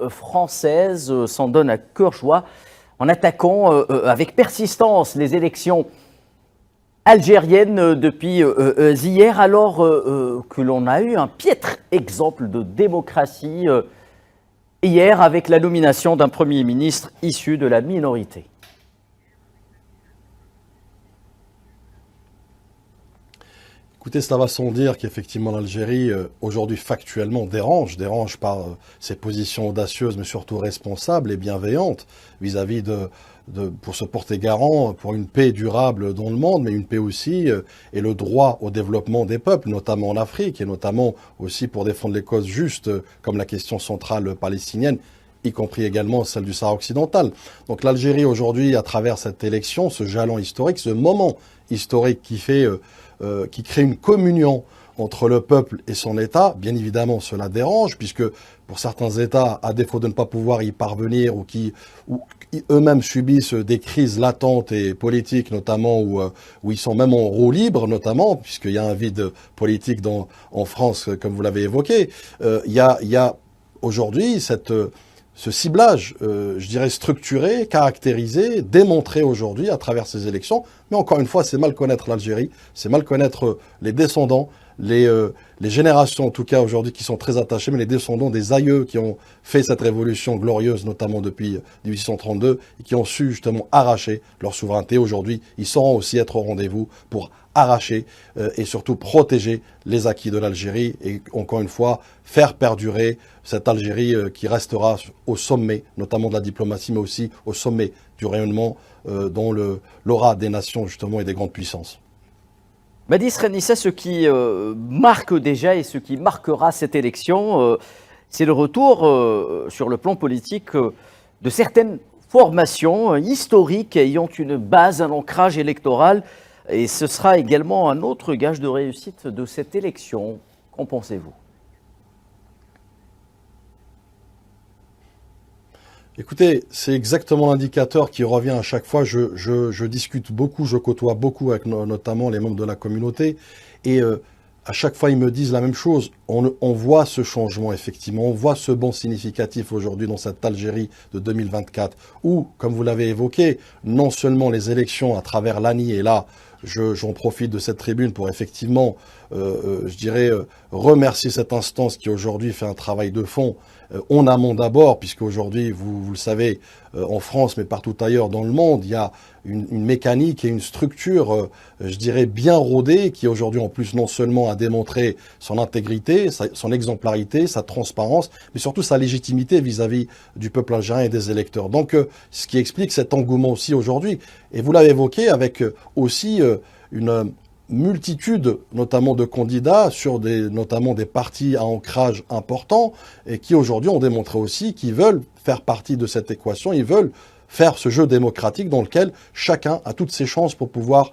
française s'en donne à cœur joie en attaquant avec persistance les élections algérienne depuis hier, alors que l'on a eu un piètre exemple de démocratie hier avec la nomination d'un Premier ministre issu de la minorité. Écoutez, cela va sans dire qu'effectivement l'Algérie, aujourd'hui factuellement, dérange par ses positions audacieuses, mais surtout responsables et bienveillantes vis-à-vis pour se porter garant pour une paix durable dans le monde, mais une paix aussi et le droit au développement des peuples, notamment en Afrique, et notamment aussi pour défendre les causes justes, comme la question centrale palestinienne, y compris également celle du Sahara occidental. Donc l'Algérie aujourd'hui, à travers cette élection, ce jalon historique, ce moment historique qui crée une communion entre le peuple et son État, bien évidemment cela dérange, puisque pour certains États, à défaut de ne pas pouvoir y parvenir ou qui eux-mêmes subissent des crises latentes et politiques, notamment où ils sont même en roue libre, notamment, puisqu'il y a un vide politique en France, comme vous l'avez évoqué, il y a aujourd'hui ce ciblage, je dirais, structuré, caractérisé, démontré aujourd'hui à travers ces élections. Mais encore une fois, c'est mal connaître l'Algérie, c'est mal connaître les descendants, les générations en tout cas aujourd'hui qui sont très attachées, mais les descendants des aïeux qui ont fait cette révolution glorieuse, notamment depuis 1832, et qui ont su justement arracher leur souveraineté. Aujourd'hui, ils sauront aussi être au rendez-vous pour arracher et surtout protéger les acquis de l'Algérie et encore une fois faire perdurer cette Algérie qui restera au sommet, notamment de la diplomatie, mais aussi au sommet du rayonnement dans l'aura des nations justement et des grandes puissances. Madis Renissa, ce qui marque déjà et ce qui marquera cette élection, c'est le retour sur le plan politique de certaines formations historiques ayant une base, un ancrage électoral. Et ce sera également un autre gage de réussite de cette élection. Qu'en pensez-vous ? Écoutez, c'est exactement l'indicateur qui revient à chaque fois. Je discute beaucoup, je côtoie beaucoup avec notamment les membres de la communauté. Et à chaque fois, ils me disent la même chose. On voit ce changement, effectivement. On voit ce bond significatif aujourd'hui dans cette Algérie de 2024 où, comme vous l'avez évoqué, non seulement les élections à travers l'ANI, et là, j'en profite de cette tribune pour effectivement, je dirais, remercier cette instance qui aujourd'hui fait un travail de fond en amont d'abord, puisque aujourd'hui, vous le savez, en France, mais partout ailleurs dans le monde, il y a une mécanique et une structure, je dirais, bien rodée, qui aujourd'hui, en plus, non seulement a démontré son intégrité, son exemplarité, sa transparence, mais surtout sa légitimité vis-à-vis du peuple algérien et des électeurs. Donc, ce qui explique cet engouement aussi aujourd'hui. Et vous l'avez évoqué avec aussi une multitude, notamment de candidats, notamment des partis à ancrage important, et qui aujourd'hui ont démontré aussi qu'ils veulent faire partie de cette équation, ils veulent faire ce jeu démocratique dans lequel chacun a toutes ses chances pour pouvoir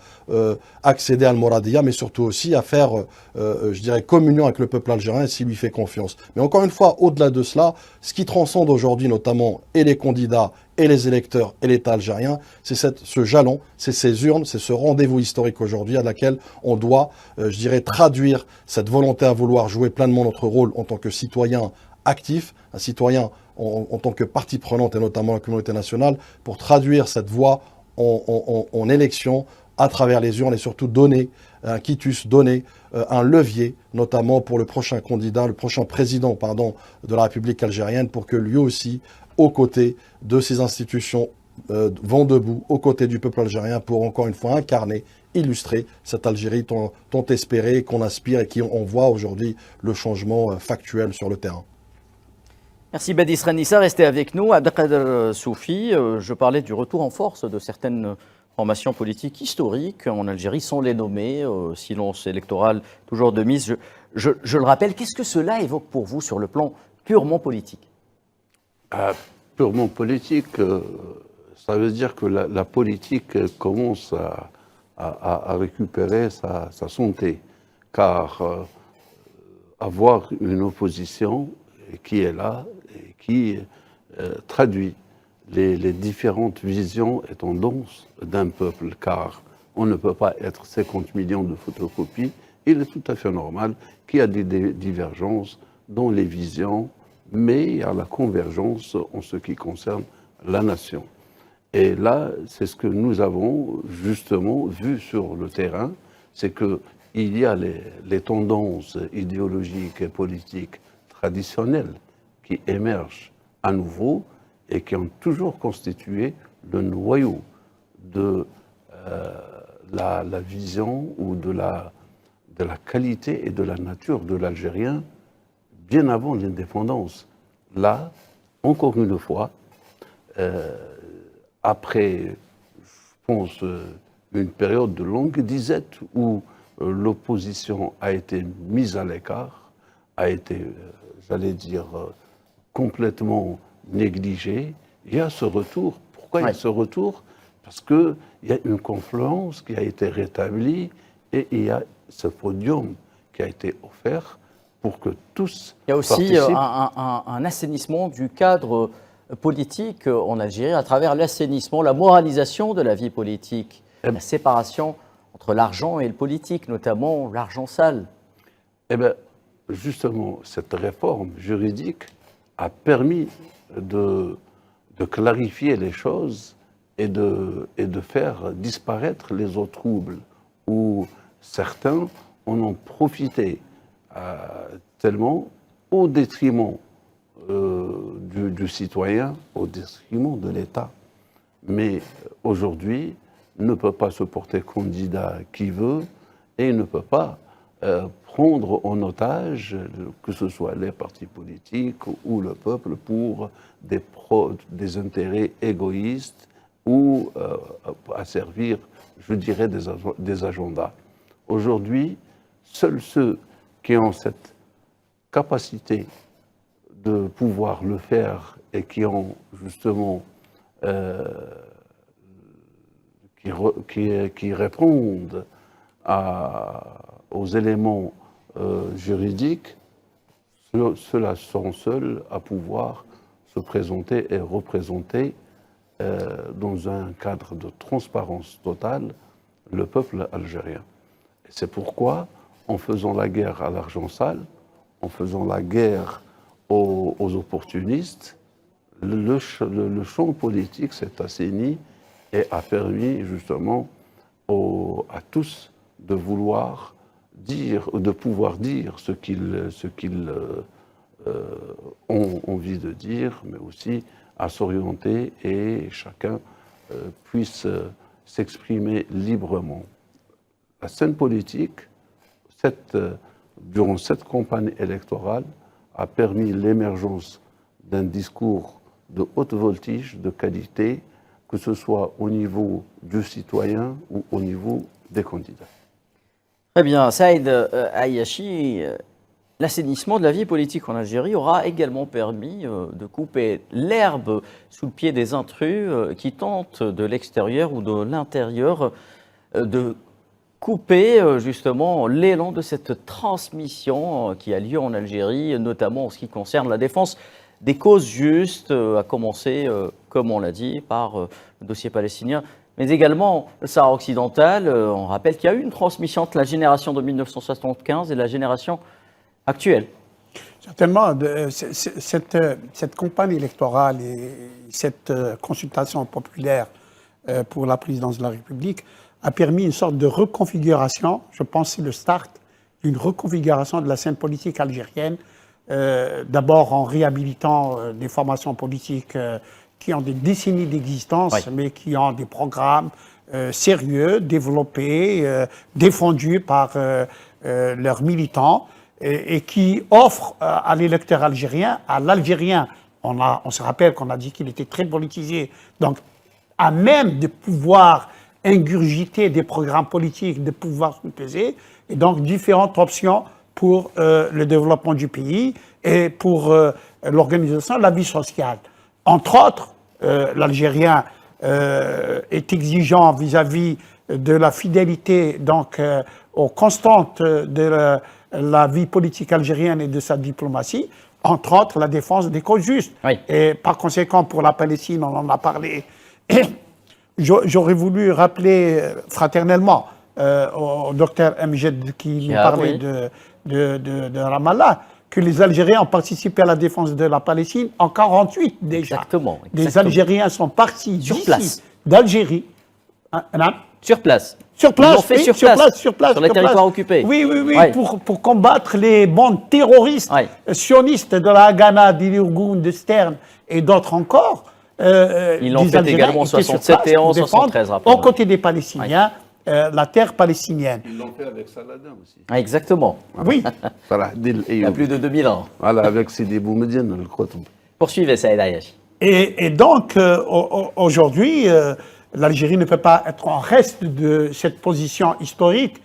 accéder à Al-Mouradia, mais surtout aussi à faire, je dirais, communion avec le peuple algérien s'il lui fait confiance. Mais encore une fois, au-delà de cela, ce qui transcende aujourd'hui notamment et les candidats et les électeurs et l'État algérien, c'est ce jalon, c'est ces urnes, c'est ce rendez-vous historique aujourd'hui à laquelle on doit, je dirais, traduire cette volonté à vouloir jouer pleinement notre rôle en tant que citoyen actif, un citoyen en tant que partie prenante et notamment la communauté nationale, pour traduire cette voix en élection à travers les urnes et surtout donner un quitus, donner un levier, notamment pour le prochain candidat, le prochain président, pardon, de la République algérienne, pour que lui aussi, aux côtés de ces institutions, vont debout, aux côtés du peuple algérien, pour encore une fois incarner, illustrer cette Algérie tant espérée, qu'on aspire et qui on voit aujourd'hui le changement factuel sur le terrain. Merci Badi Sranissa, restez avec nous. Abdelkader Soufi, je parlais du retour en force de certaines formations politiques historiques en Algérie, sans les nommer, silence électoral toujours de mise. Je le rappelle, qu'est-ce que cela évoque pour vous sur le plan purement politique? Purement politique, ça veut dire que la politique commence à récupérer sa santé, car avoir une opposition qui est là et qui traduit les différentes visions et tendances d'un peuple, car on ne peut pas être 50 millions de photocopies. Il est tout à fait normal qu'il y a des divergences dans les visions, mais il y a la convergence en ce qui concerne la nation. Et là, c'est ce que nous avons justement vu sur le terrain, c'est qu'il y a les tendances idéologiques et politiques traditionnelles qui émergent à nouveau et qui ont toujours constitué le noyau de la vision ou de la qualité et de la nature de l'Algérien bien avant l'indépendance. Là, encore une fois, après, je pense, une période de longue disette où l'opposition a été mise à l'écart, a été, j'allais dire, complètement négligée, il y a ce retour. Pourquoi il y a ce retour? Parce qu'il y a une confluence qui a été rétablie et il y a ce podium qui a été offert pour que tous Il y a aussi un assainissement du cadre politique en Algérie à travers l'assainissement, la moralisation de la vie politique, la séparation entre l'argent et le politique, notamment l'argent sale. Eh bien, justement, cette réforme juridique a permis de clarifier les choses et de faire disparaître les autres troubles, où certains en ont profité tellement au détriment du citoyen, au détriment de l'État. Mais aujourd'hui, ne peut pas se porter candidat qui veut et ne peut pas prendre en otage, que ce soit les partis politiques ou le peuple, pour des intérêts égoïstes ou à servir, je dirais, des agendas. Aujourd'hui, seuls ceux qui ont cette capacité de pouvoir le faire et qui ont justement qui répondent aux éléments juridiques, ceux-là sont seuls à pouvoir se présenter et représenter dans un cadre de transparence totale le peuple algérien. C'est pourquoi en faisant la guerre à l'argent sale, en faisant la guerre aux opportunistes, le champ politique s'est assaini et a permis justement à tous de vouloir dire, de pouvoir dire ce qu'ils ont envie de dire, mais aussi à s'orienter et chacun puisse s'exprimer librement. La scène politique, durant cette campagne électorale, a permis l'émergence d'un discours de haute voltige, de qualité, que ce soit au niveau du citoyen ou au niveau des candidats. Très bien. Saïd Ayachi, l'assainissement de la vie politique en Algérie aura également permis de couper l'herbe sous le pied des intrus qui tentent de l'extérieur ou de l'intérieur de couper justement l'élan de cette transmission qui a lieu en Algérie, notamment en ce qui concerne la défense des causes justes, à commencer, comme on l'a dit, par le dossier palestinien, mais également le Sahara occidental. On rappelle qu'il y a eu une transmission entre la génération de 1975 et la génération actuelle. Certainement, cette campagne électorale et cette consultation populaire pour la présidence de la République a permis une sorte de reconfiguration, je pense que c'est le start d'une reconfiguration de la scène politique algérienne, d'abord en réhabilitant des formations politiques qui ont des décennies d'existence, mais qui ont des programmes sérieux, développés, défendus par leurs militants, et qui offrent à l'électeur algérien, à l'Algérien, on se rappelle qu'on a dit qu'il était très politisé, donc à même de pouvoir ingurgiter des programmes politiques, de pouvoir se peser, et donc différentes options pour le développement du pays et pour l'organisation de la vie sociale. Entre autres, l'Algérien est exigeant vis-à-vis de la fidélité donc, aux constantes de la vie politique algérienne et de sa diplomatie, entre autres la défense des causes justes. Oui. Et par conséquent, pour la Palestine, on en a parlé. J'aurais voulu rappeler fraternellement au docteur Mjed qui nous parlait de Ramallah, que les Algériens ont participé à la défense de la Palestine en 1948 déjà. Exactement. Des Algériens sont partis d'ici, d'Algérie. Sur place. Sur place, ils l'ont fait oui, sur place, sur les territoires occupés. Oui, pour combattre les bandes terroristes sionistes de la Haganah, d'Ilirgoun, de Stern et d'autres encore. Ils l'ont fait également en 67 et en 73. Aux côtés des Palestiniens, la terre palestinienne. Ils l'ont fait avec Saladin aussi. Ah, exactement. Oui. Il y a plus de 2000 ans. Voilà, avec Sidi Boumediene, le Khotoum. Poursuivez, Saïd Ayachi. Et donc, aujourd'hui, l'Algérie ne peut pas être en reste de cette position historique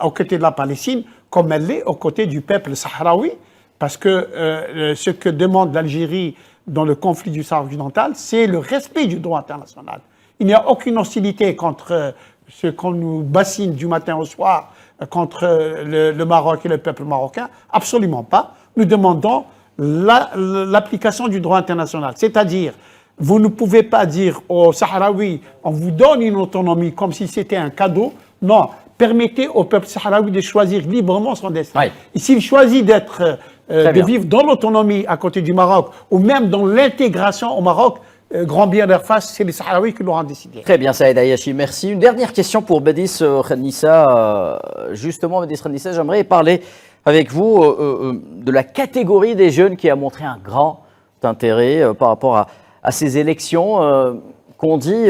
aux côtés de la Palestine, comme elle l'est aux côtés du peuple sahraoui, parce que ce que demande l'Algérie dans le conflit du Sahara occidental, c'est le respect du droit international. Il n'y a aucune hostilité contre ce qu'on nous bassine du matin au soir, contre le Maroc et le peuple marocain, absolument pas. Nous demandons l'application du droit international, c'est-à-dire vous ne pouvez pas dire aux Sahraouis, on vous donne une autonomie comme si c'était un cadeau. Non, permettez au peuple sahraoui de choisir librement son destin. Oui. Et s'il choisit de vivre dans l'autonomie à côté du Maroc, ou même dans l'intégration au Maroc, grand bien leur face, c'est les Sahraouis qui l'auront décidé. Très bien, Saïd Ayachi, merci. Une dernière question pour Bédis Khenissa. Justement, Bédis Khenissa, j'aimerais parler avec vous de la catégorie des jeunes qui a montré un grand intérêt par rapport à ces élections qu'on dit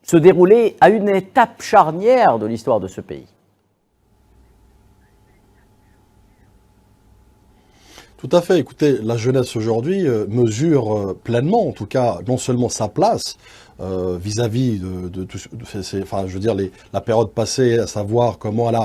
se dérouler à une étape charnière de l'histoire de ce pays. Tout à fait. Écoutez, la jeunesse aujourd'hui mesure pleinement, en tout cas, non seulement sa place vis-à-vis de tout, enfin, je veux dire, la période passée, à savoir comment elle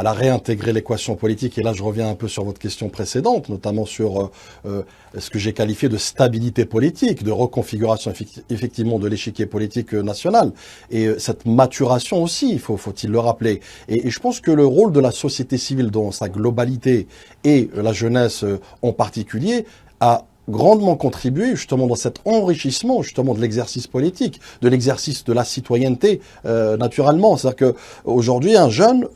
a réintégré l'équation politique. Et là, je reviens un peu sur votre question précédente, notamment sur ce que j'ai qualifié de stabilité politique, de reconfiguration effectivement de l'échiquier politique national. Et cette maturation aussi, faut-il le rappeler. Et je pense que le rôle de la société civile dans sa globalité et la jeunesse en particulier a grandement contribué justement dans cet enrichissement justement de l'exercice politique, de l'exercice de la citoyenneté naturellement. C'est-à-dire que aujourd'hui un jeune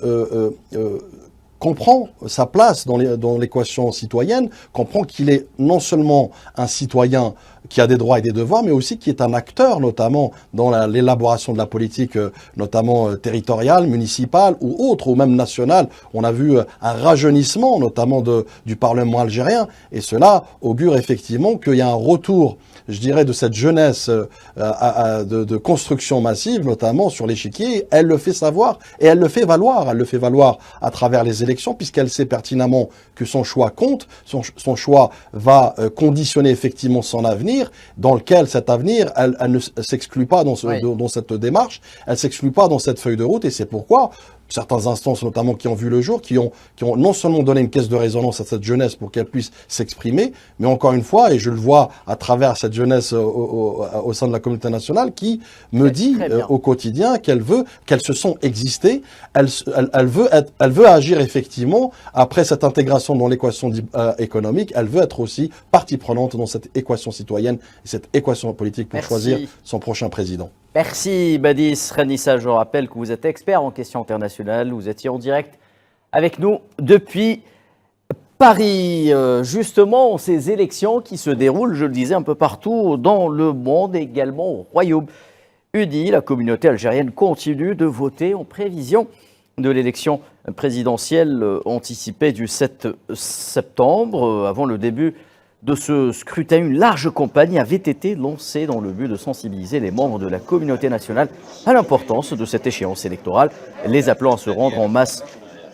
comprend sa place dans l'équation citoyenne, comprend qu'il est non seulement un citoyen qui a des droits et des devoirs, mais aussi qui est un acteur, notamment dans l'élaboration de la politique, notamment territoriale, municipale ou autre, ou même nationale. On a vu un rajeunissement, notamment du Parlement algérien, et cela augure effectivement qu'il y a un retour, je dirais, de cette jeunesse de construction massive, notamment sur l'échiquier. Elle le fait savoir et elle le fait valoir. Elle le fait valoir à travers les élections, puisqu'elle sait pertinemment que son choix compte, son choix va conditionner effectivement son avenir, dans lequel cet avenir, elle ne s'exclut pas dans cette démarche, elle s'exclut pas dans cette feuille de route, et c'est pourquoi certaines instances, notamment qui ont vu le jour, qui ont non seulement donné une caisse de résonance à cette jeunesse pour qu'elle puisse s'exprimer, mais encore une fois, et je le vois à travers cette jeunesse au sein de la communauté nationale, qui me dit au quotidien qu'elle se sent exister, elle veut agir effectivement après cette intégration dans l'équation économique, elle veut être aussi partie prenante dans cette équation citoyenne et cette équation politique pour choisir son prochain président. Merci Badis Khanissa, je rappelle que vous êtes expert en questions internationales, vous étiez en direct avec nous depuis Paris. Justement, ces élections qui se déroulent, je le disais, un peu partout dans le monde, également au Royaume-Uni. La communauté algérienne continue de voter en prévision de l'élection présidentielle anticipée du 7 septembre. Avant le début de ce scrutin, une large campagne avait été lancée dans le but de sensibiliser les membres de la communauté nationale à l'importance de cette échéance électorale, les appelant à se rendre en masse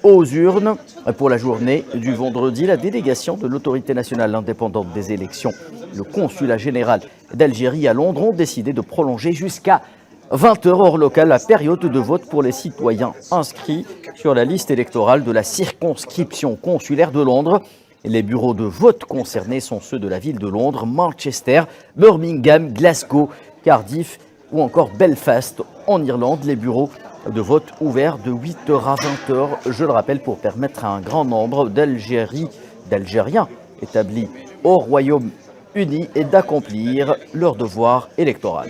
aux urnes. Pour la journée du vendredi, la délégation de l'autorité nationale indépendante des élections, le consulat général d'Algérie à Londres, ont décidé de prolonger jusqu'à 20h heure locale la période de vote pour les citoyens inscrits sur la liste électorale de la circonscription consulaire de Londres. Les bureaux de vote concernés sont ceux de la ville de Londres, Manchester, Birmingham, Glasgow, Cardiff ou encore Belfast en Irlande. Les bureaux de vote ouverts de 8h à 20h, je le rappelle, pour permettre à un grand nombre d'Algériens établis au Royaume-Uni et d'accomplir leur devoir électoral.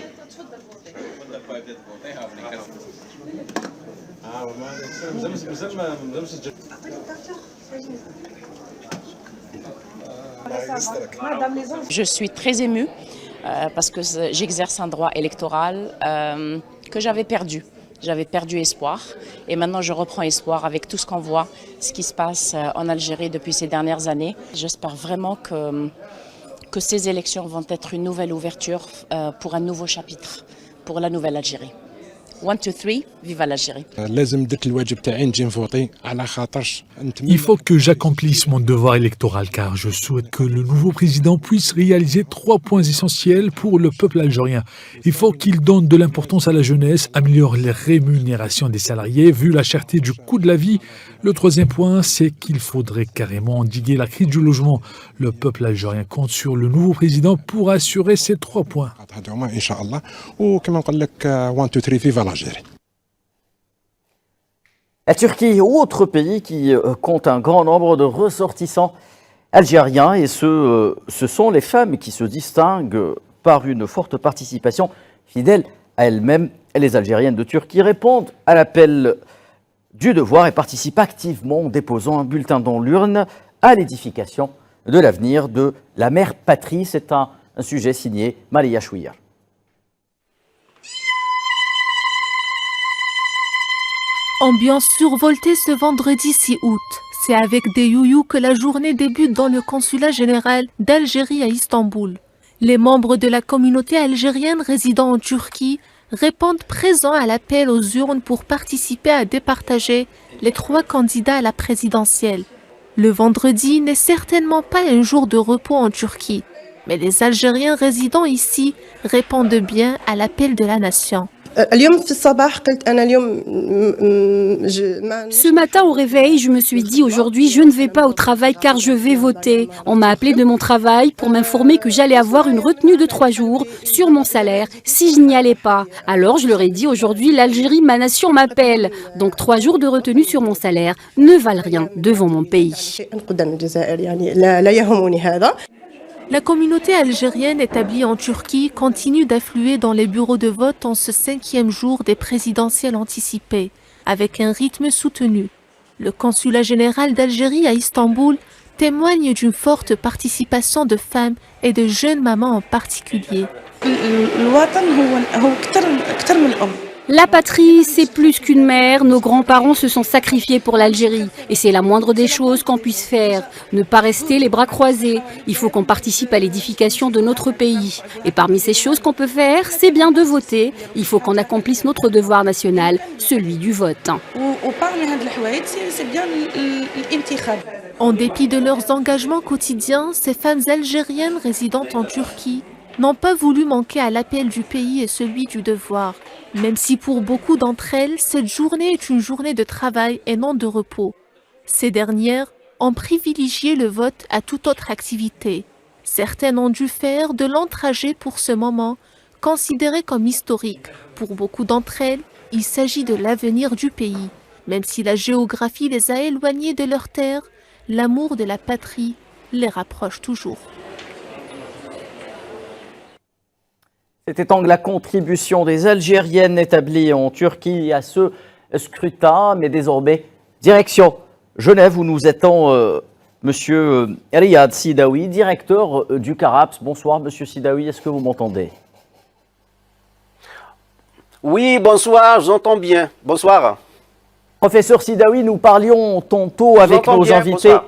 Je suis très émue parce que j'exerce un droit électoral que j'avais perdu. J'avais perdu espoir et maintenant je reprends espoir avec tout ce qu'on voit, ce qui se passe en Algérie depuis ces dernières années. J'espère vraiment que ces élections vont être une nouvelle ouverture pour un nouveau chapitre pour la nouvelle Algérie. 1, 2, 3, viva l'Algérie. Il faut que j'accomplisse mon devoir électoral car je souhaite que le nouveau président puisse réaliser 3 points essentiels pour le peuple algérien. Il faut qu'il donne de l'importance à la jeunesse, améliore les rémunérations des salariés vu la cherté du coût de la vie. Le 3e point, c'est qu'il faudrait carrément endiguer la crise du logement. Le peuple algérien compte sur le nouveau président pour assurer ces 3 points. La Turquie, autre pays qui compte un grand nombre de ressortissants algériens, et ce sont les femmes qui se distinguent par une forte participation fidèle à elles-mêmes. Les Algériennes de Turquie répondent à l'appel du devoir et participent activement en déposant un bulletin dans l'urne à l'édification de l'avenir de la mère patrie. C'est un sujet signé Malia Chouïa. Ambiance survoltée ce vendredi 6 août. C'est avec des youyous que la journée débute dans le consulat général d'Algérie à Istanbul. Les membres de la communauté algérienne résidant en Turquie répondent présents à l'appel aux urnes pour participer à départager les 3 candidats à la présidentielle. Le vendredi n'est certainement pas un jour de repos en Turquie, mais les Algériens résidant ici répondent bien à l'appel de la nation. Ce matin au réveil, je me suis dit aujourd'hui je ne vais pas au travail car je vais voter. On m'a appelé de mon travail pour m'informer que j'allais avoir une retenue de 3 jours sur mon salaire si je n'y allais pas. Alors je leur ai dit aujourd'hui l'Algérie, ma nation m'appelle. Donc 3 jours de retenue sur mon salaire ne valent rien devant mon pays. La communauté algérienne établie en Turquie continue d'affluer dans les bureaux de vote en ce 5e jour des présidentielles anticipées, avec un rythme soutenu. Le consulat général d'Algérie à Istanbul témoigne d'une forte participation de femmes et de jeunes mamans en particulier. La patrie, c'est plus qu'une mère. Nos grands-parents se sont sacrifiés pour l'Algérie. Et c'est la moindre des choses qu'on puisse faire. Ne pas rester les bras croisés. Il faut qu'on participe à l'édification de notre pays. Et parmi ces choses qu'on peut faire, c'est bien de voter. Il faut qu'on accomplisse notre devoir national, celui du vote. En dépit de leurs engagements quotidiens, ces femmes algériennes résidant en Turquie n'ont pas voulu manquer à l'appel du pays et celui du devoir, même si pour beaucoup d'entre elles, cette journée est une journée de travail et non de repos. Ces dernières ont privilégié le vote à toute autre activité. Certaines ont dû faire de longs trajets pour ce moment, considéré comme historique. Pour beaucoup d'entre elles, il s'agit de l'avenir du pays. Même si la géographie les a éloignées de leur terre, l'amour de la patrie les rapproche toujours. C'était donc la contribution des Algériennes établies en Turquie à ce scrutin, mais désormais, direction Genève où nous attend Monsieur Riyad Sidawi, directeur du CARAPS. Bonsoir Monsieur Sidawi, est-ce que vous m'entendez? Oui, bonsoir, j'entends bien. Bonsoir. Professeur Sidawi, nous parlions tantôt avec nos invités. Bonsoir.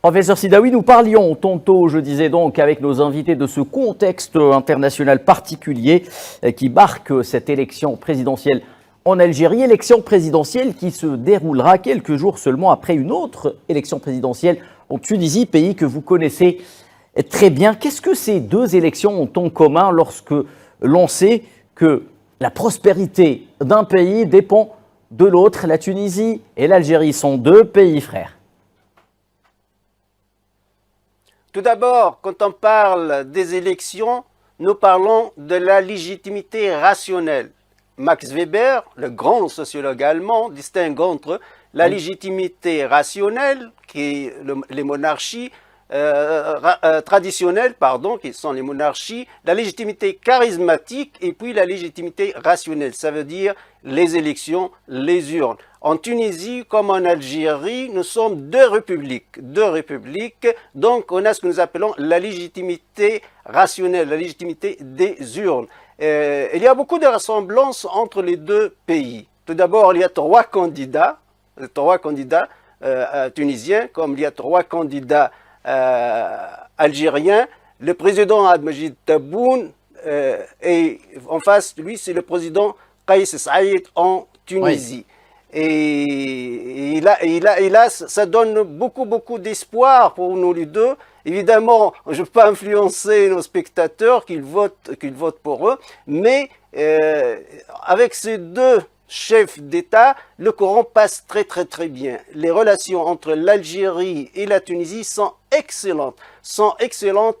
Professeur Sidawi, nous parlions tantôt, je disais donc, avec nos invités de ce contexte international particulier qui marque cette élection présidentielle en Algérie, élection présidentielle qui se déroulera quelques jours seulement après une autre élection présidentielle en Tunisie, pays que vous connaissez très bien. Qu'est-ce que ces deux élections ont en commun lorsque l'on sait que la prospérité d'un pays dépend de l'autre? La Tunisie et l'Algérie sont deux pays frères. Tout d'abord, quand on parle des élections, nous parlons de la légitimité rationnelle. Max Weber, le grand sociologue allemand, distingue entre la légitimité rationnelle, qui est les monarchies traditionnelles, qui sont les monarchies, la légitimité charismatique et puis la légitimité rationnelle. Ça veut dire les élections, les urnes. En Tunisie comme en Algérie, nous sommes deux républiques, donc on a ce que nous appelons la légitimité rationnelle, la légitimité des urnes. Il y a beaucoup de ressemblances entre les deux pays. Tout d'abord, il y a trois candidats tunisiens, comme il y a trois candidats algériens. Le président Abdelmajid Tebboune et en face de lui, c'est le président Kais Saïed en Tunisie. Oui. Et là, ça donne beaucoup d'espoir pour nous les deux. Évidemment, je ne peux pas influencer nos spectateurs qu'ils votent pour eux, mais avec ces deux chefs d'État, le courant passe très bien. Les relations entre l'Algérie et la Tunisie sont excellentes,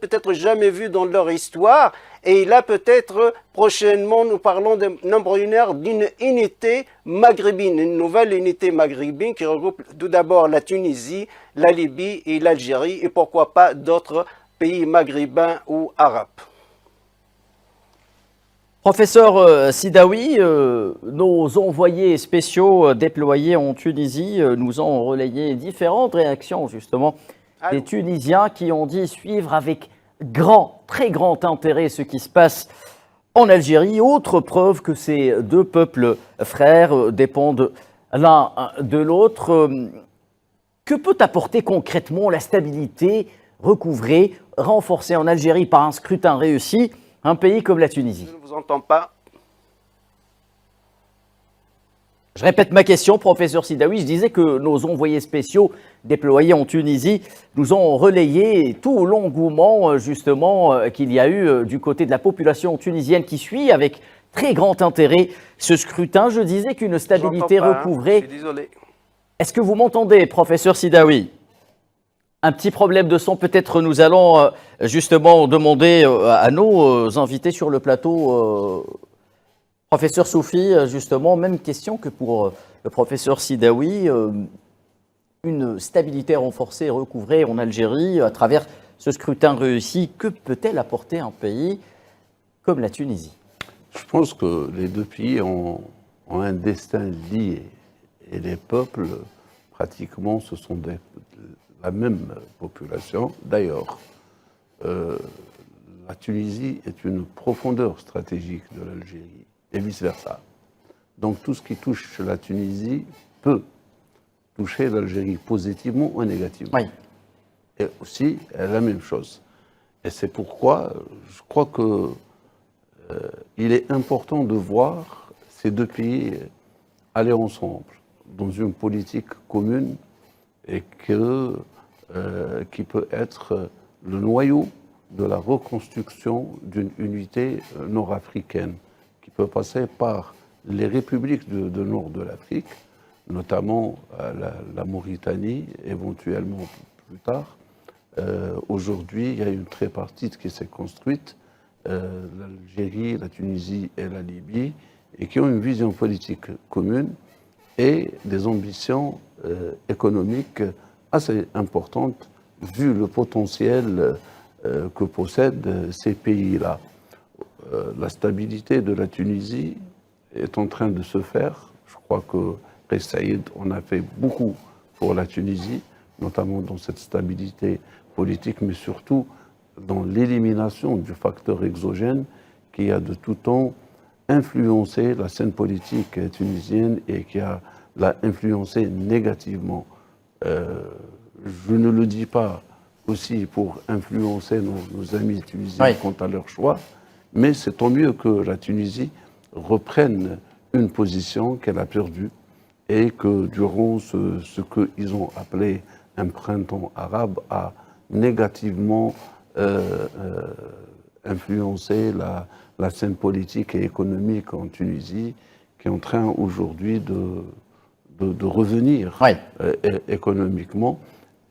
peut-être jamais vues dans leur histoire. Et là, peut-être, prochainement, nous parlons embryonnaire d'une unité maghrébine, une nouvelle unité maghrébine qui regroupe tout d'abord la Tunisie, la Libye et l'Algérie, et pourquoi pas d'autres pays maghrébins ou arabes. Professeur Sidawi, nos envoyés spéciaux déployés en Tunisie nous ont relayé différentes réactions, justement, des Tunisiens qui ont dit suivre avec très grand intérêt ce qui se passe en Algérie. Autre preuve que ces deux peuples frères dépendent l'un de l'autre. Que peut apporter concrètement la stabilité recouvrée, renforcée en Algérie par un scrutin réussi, un pays comme la Tunisie? Je ne vous entends pas. Je répète ma question, professeur Sidawi. Je disais que nos envoyés spéciaux déployés en Tunisie nous ont relayé tout l'engouement justement qu'il y a eu du côté de la population tunisienne qui suit avec très grand intérêt ce scrutin. Je disais qu'une stabilité recouvrée. Je suis désolé. Est-ce que vous m'entendez, professeur Sidawi? Un petit problème de son, peut-être nous allons justement demander à nos invités sur le plateau. Professeur Soufi, justement, même question que pour le professeur Sidawi. Une stabilité renforcée et recouvrée en Algérie à travers ce scrutin réussi, que peut-elle apporter un pays comme la Tunisie? Je pense que les deux pays ont un destin lié et les peuples pratiquement, ce sont la même population. D'ailleurs, la Tunisie est une profondeur stratégique de l'Algérie et vice-versa. Donc tout ce qui touche la Tunisie peut toucher l'Algérie positivement ou négativement. Oui. Et aussi la même chose. Et c'est pourquoi je crois que il est important de voir ces deux pays aller ensemble dans une politique commune et qui peut être le noyau de la reconstruction d'une unité nord-africaine qui peut passer par les républiques de nord de l'Afrique, notamment la Mauritanie, éventuellement plus tard. Aujourd'hui, il y a une tripartite qui s'est construite, l'Algérie, la Tunisie et la Libye, et qui ont une vision politique commune et des ambitions économiques assez importantes, vu le potentiel que possèdent ces pays-là. La stabilité de la Tunisie est en train de se faire. Je crois que Kais Saïed en a fait beaucoup pour la Tunisie, notamment dans cette stabilité politique, mais surtout dans l'élimination du facteur exogène qui a de tout temps influencé la scène politique tunisienne et qui l'a influencé négativement. Je ne le dis pas aussi pour influencer nos amis tunisiens quant à leur choix, mais c'est tant mieux que la Tunisie reprenne une position qu'elle a perdue et que durant ce qu'ils ont appelé un printemps arabe a négativement influencé la scène politique et économique en Tunisie, qui est en train aujourd'hui de revenir économiquement.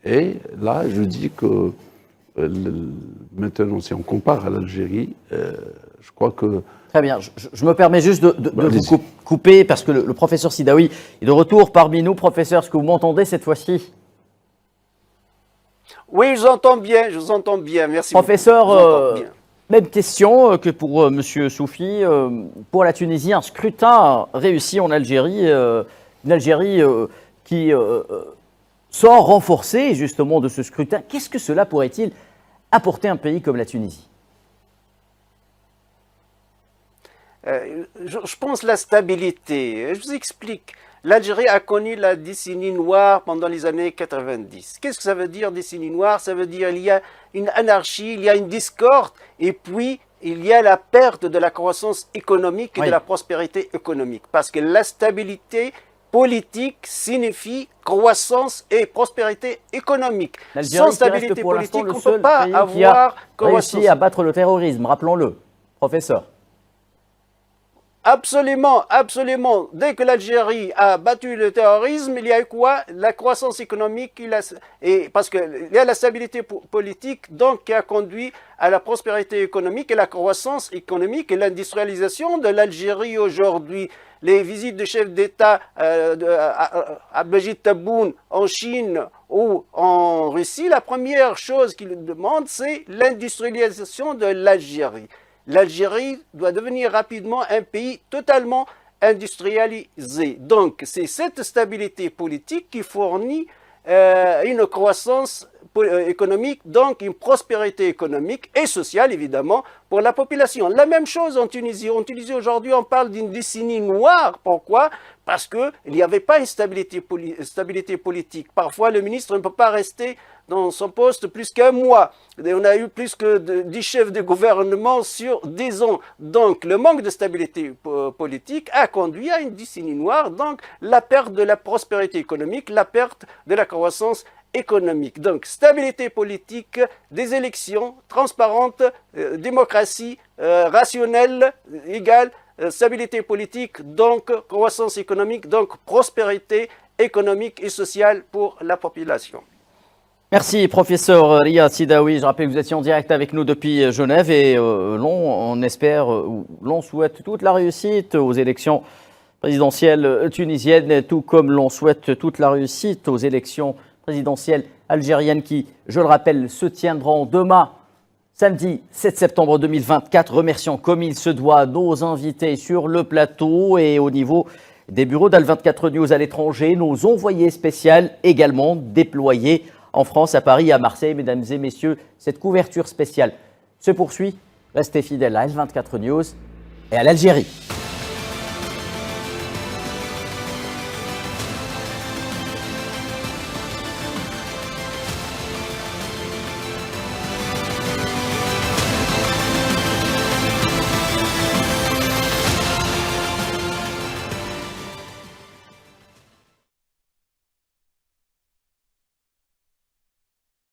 Et là, je dis que maintenant, si on compare à l'Algérie, je crois que... Très bien. Je me permets juste de vous couper parce que le professeur Sidaoui est de retour parmi nous. Professeur, est-ce que vous m'entendez cette fois-ci? Oui, je vous entends bien, merci. Professeur, même question que pour Monsieur Soufi. Pour la Tunisie, un scrutin réussi en Algérie, une Algérie qui sort renforcée justement de ce scrutin. Qu'est-ce que cela pourrait-il apporter à un pays comme la Tunisie? Je pense la stabilité. Je vous explique. L'Algérie a connu la décennie noire pendant les années 90. Qu'est-ce que ça veut dire, décennie noire? Ça veut dire qu'il y a une anarchie, il y a une discorde, et puis il y a la perte de la croissance économique et de la prospérité économique. Parce que la stabilité politique signifie croissance et prospérité économique. Sans stabilité politique, on ne peut pas avoir croissance. Réussi à battre le terrorisme, rappelons-le, professeur. Absolument, absolument. Dès que l'Algérie a battu le terrorisme, il y a eu quoi? La croissance économique, parce qu'il y a la stabilité politique, donc qui a conduit à la prospérité économique et la croissance économique et l'industrialisation de l'Algérie aujourd'hui. Les visites de chefs d'État Abdelmadjid Tebboune en Chine ou en Russie, la première chose qu'ils demandent, c'est l'industrialisation de l'Algérie. L'Algérie doit devenir rapidement un pays totalement industrialisé. Donc, c'est cette stabilité politique qui fournit une croissance économique, donc une prospérité économique et sociale, évidemment, pour la population. La même chose en Tunisie. En Tunisie, aujourd'hui, on parle d'une décennie noire. Pourquoi? Parce qu'il n'y avait pas une stabilité politique. Parfois, le ministre ne peut pas rester dans son poste plus qu'un mois. Et on a eu plus que 10 chefs de gouvernement sur 10 ans. Donc, le manque de stabilité politique a conduit à une décennie noire, donc la perte de la prospérité économique, la perte de la croissance économique. Donc, stabilité politique, des élections transparentes, démocratie rationnelle, égale, stabilité politique, donc croissance économique, donc prospérité économique et sociale pour la population. Merci, professeur Riyad Sidaoui. Je rappelle que vous étiez en direct avec nous depuis Genève et on espère, l'on souhaite toute la réussite aux élections présidentielles tunisiennes, tout comme l'on souhaite toute la réussite aux élections présidentielles algériennes qui, je le rappelle, se tiendront demain, samedi 7 septembre 2024. Remercions comme il se doit nos invités sur le plateau et au niveau des bureaux d'Al24 News à l'étranger, nos envoyés spéciaux également déployés en France, à Paris, à Marseille. Mesdames et messieurs, cette couverture spéciale se poursuit. Restez fidèles à Al24 News et à l'Algérie.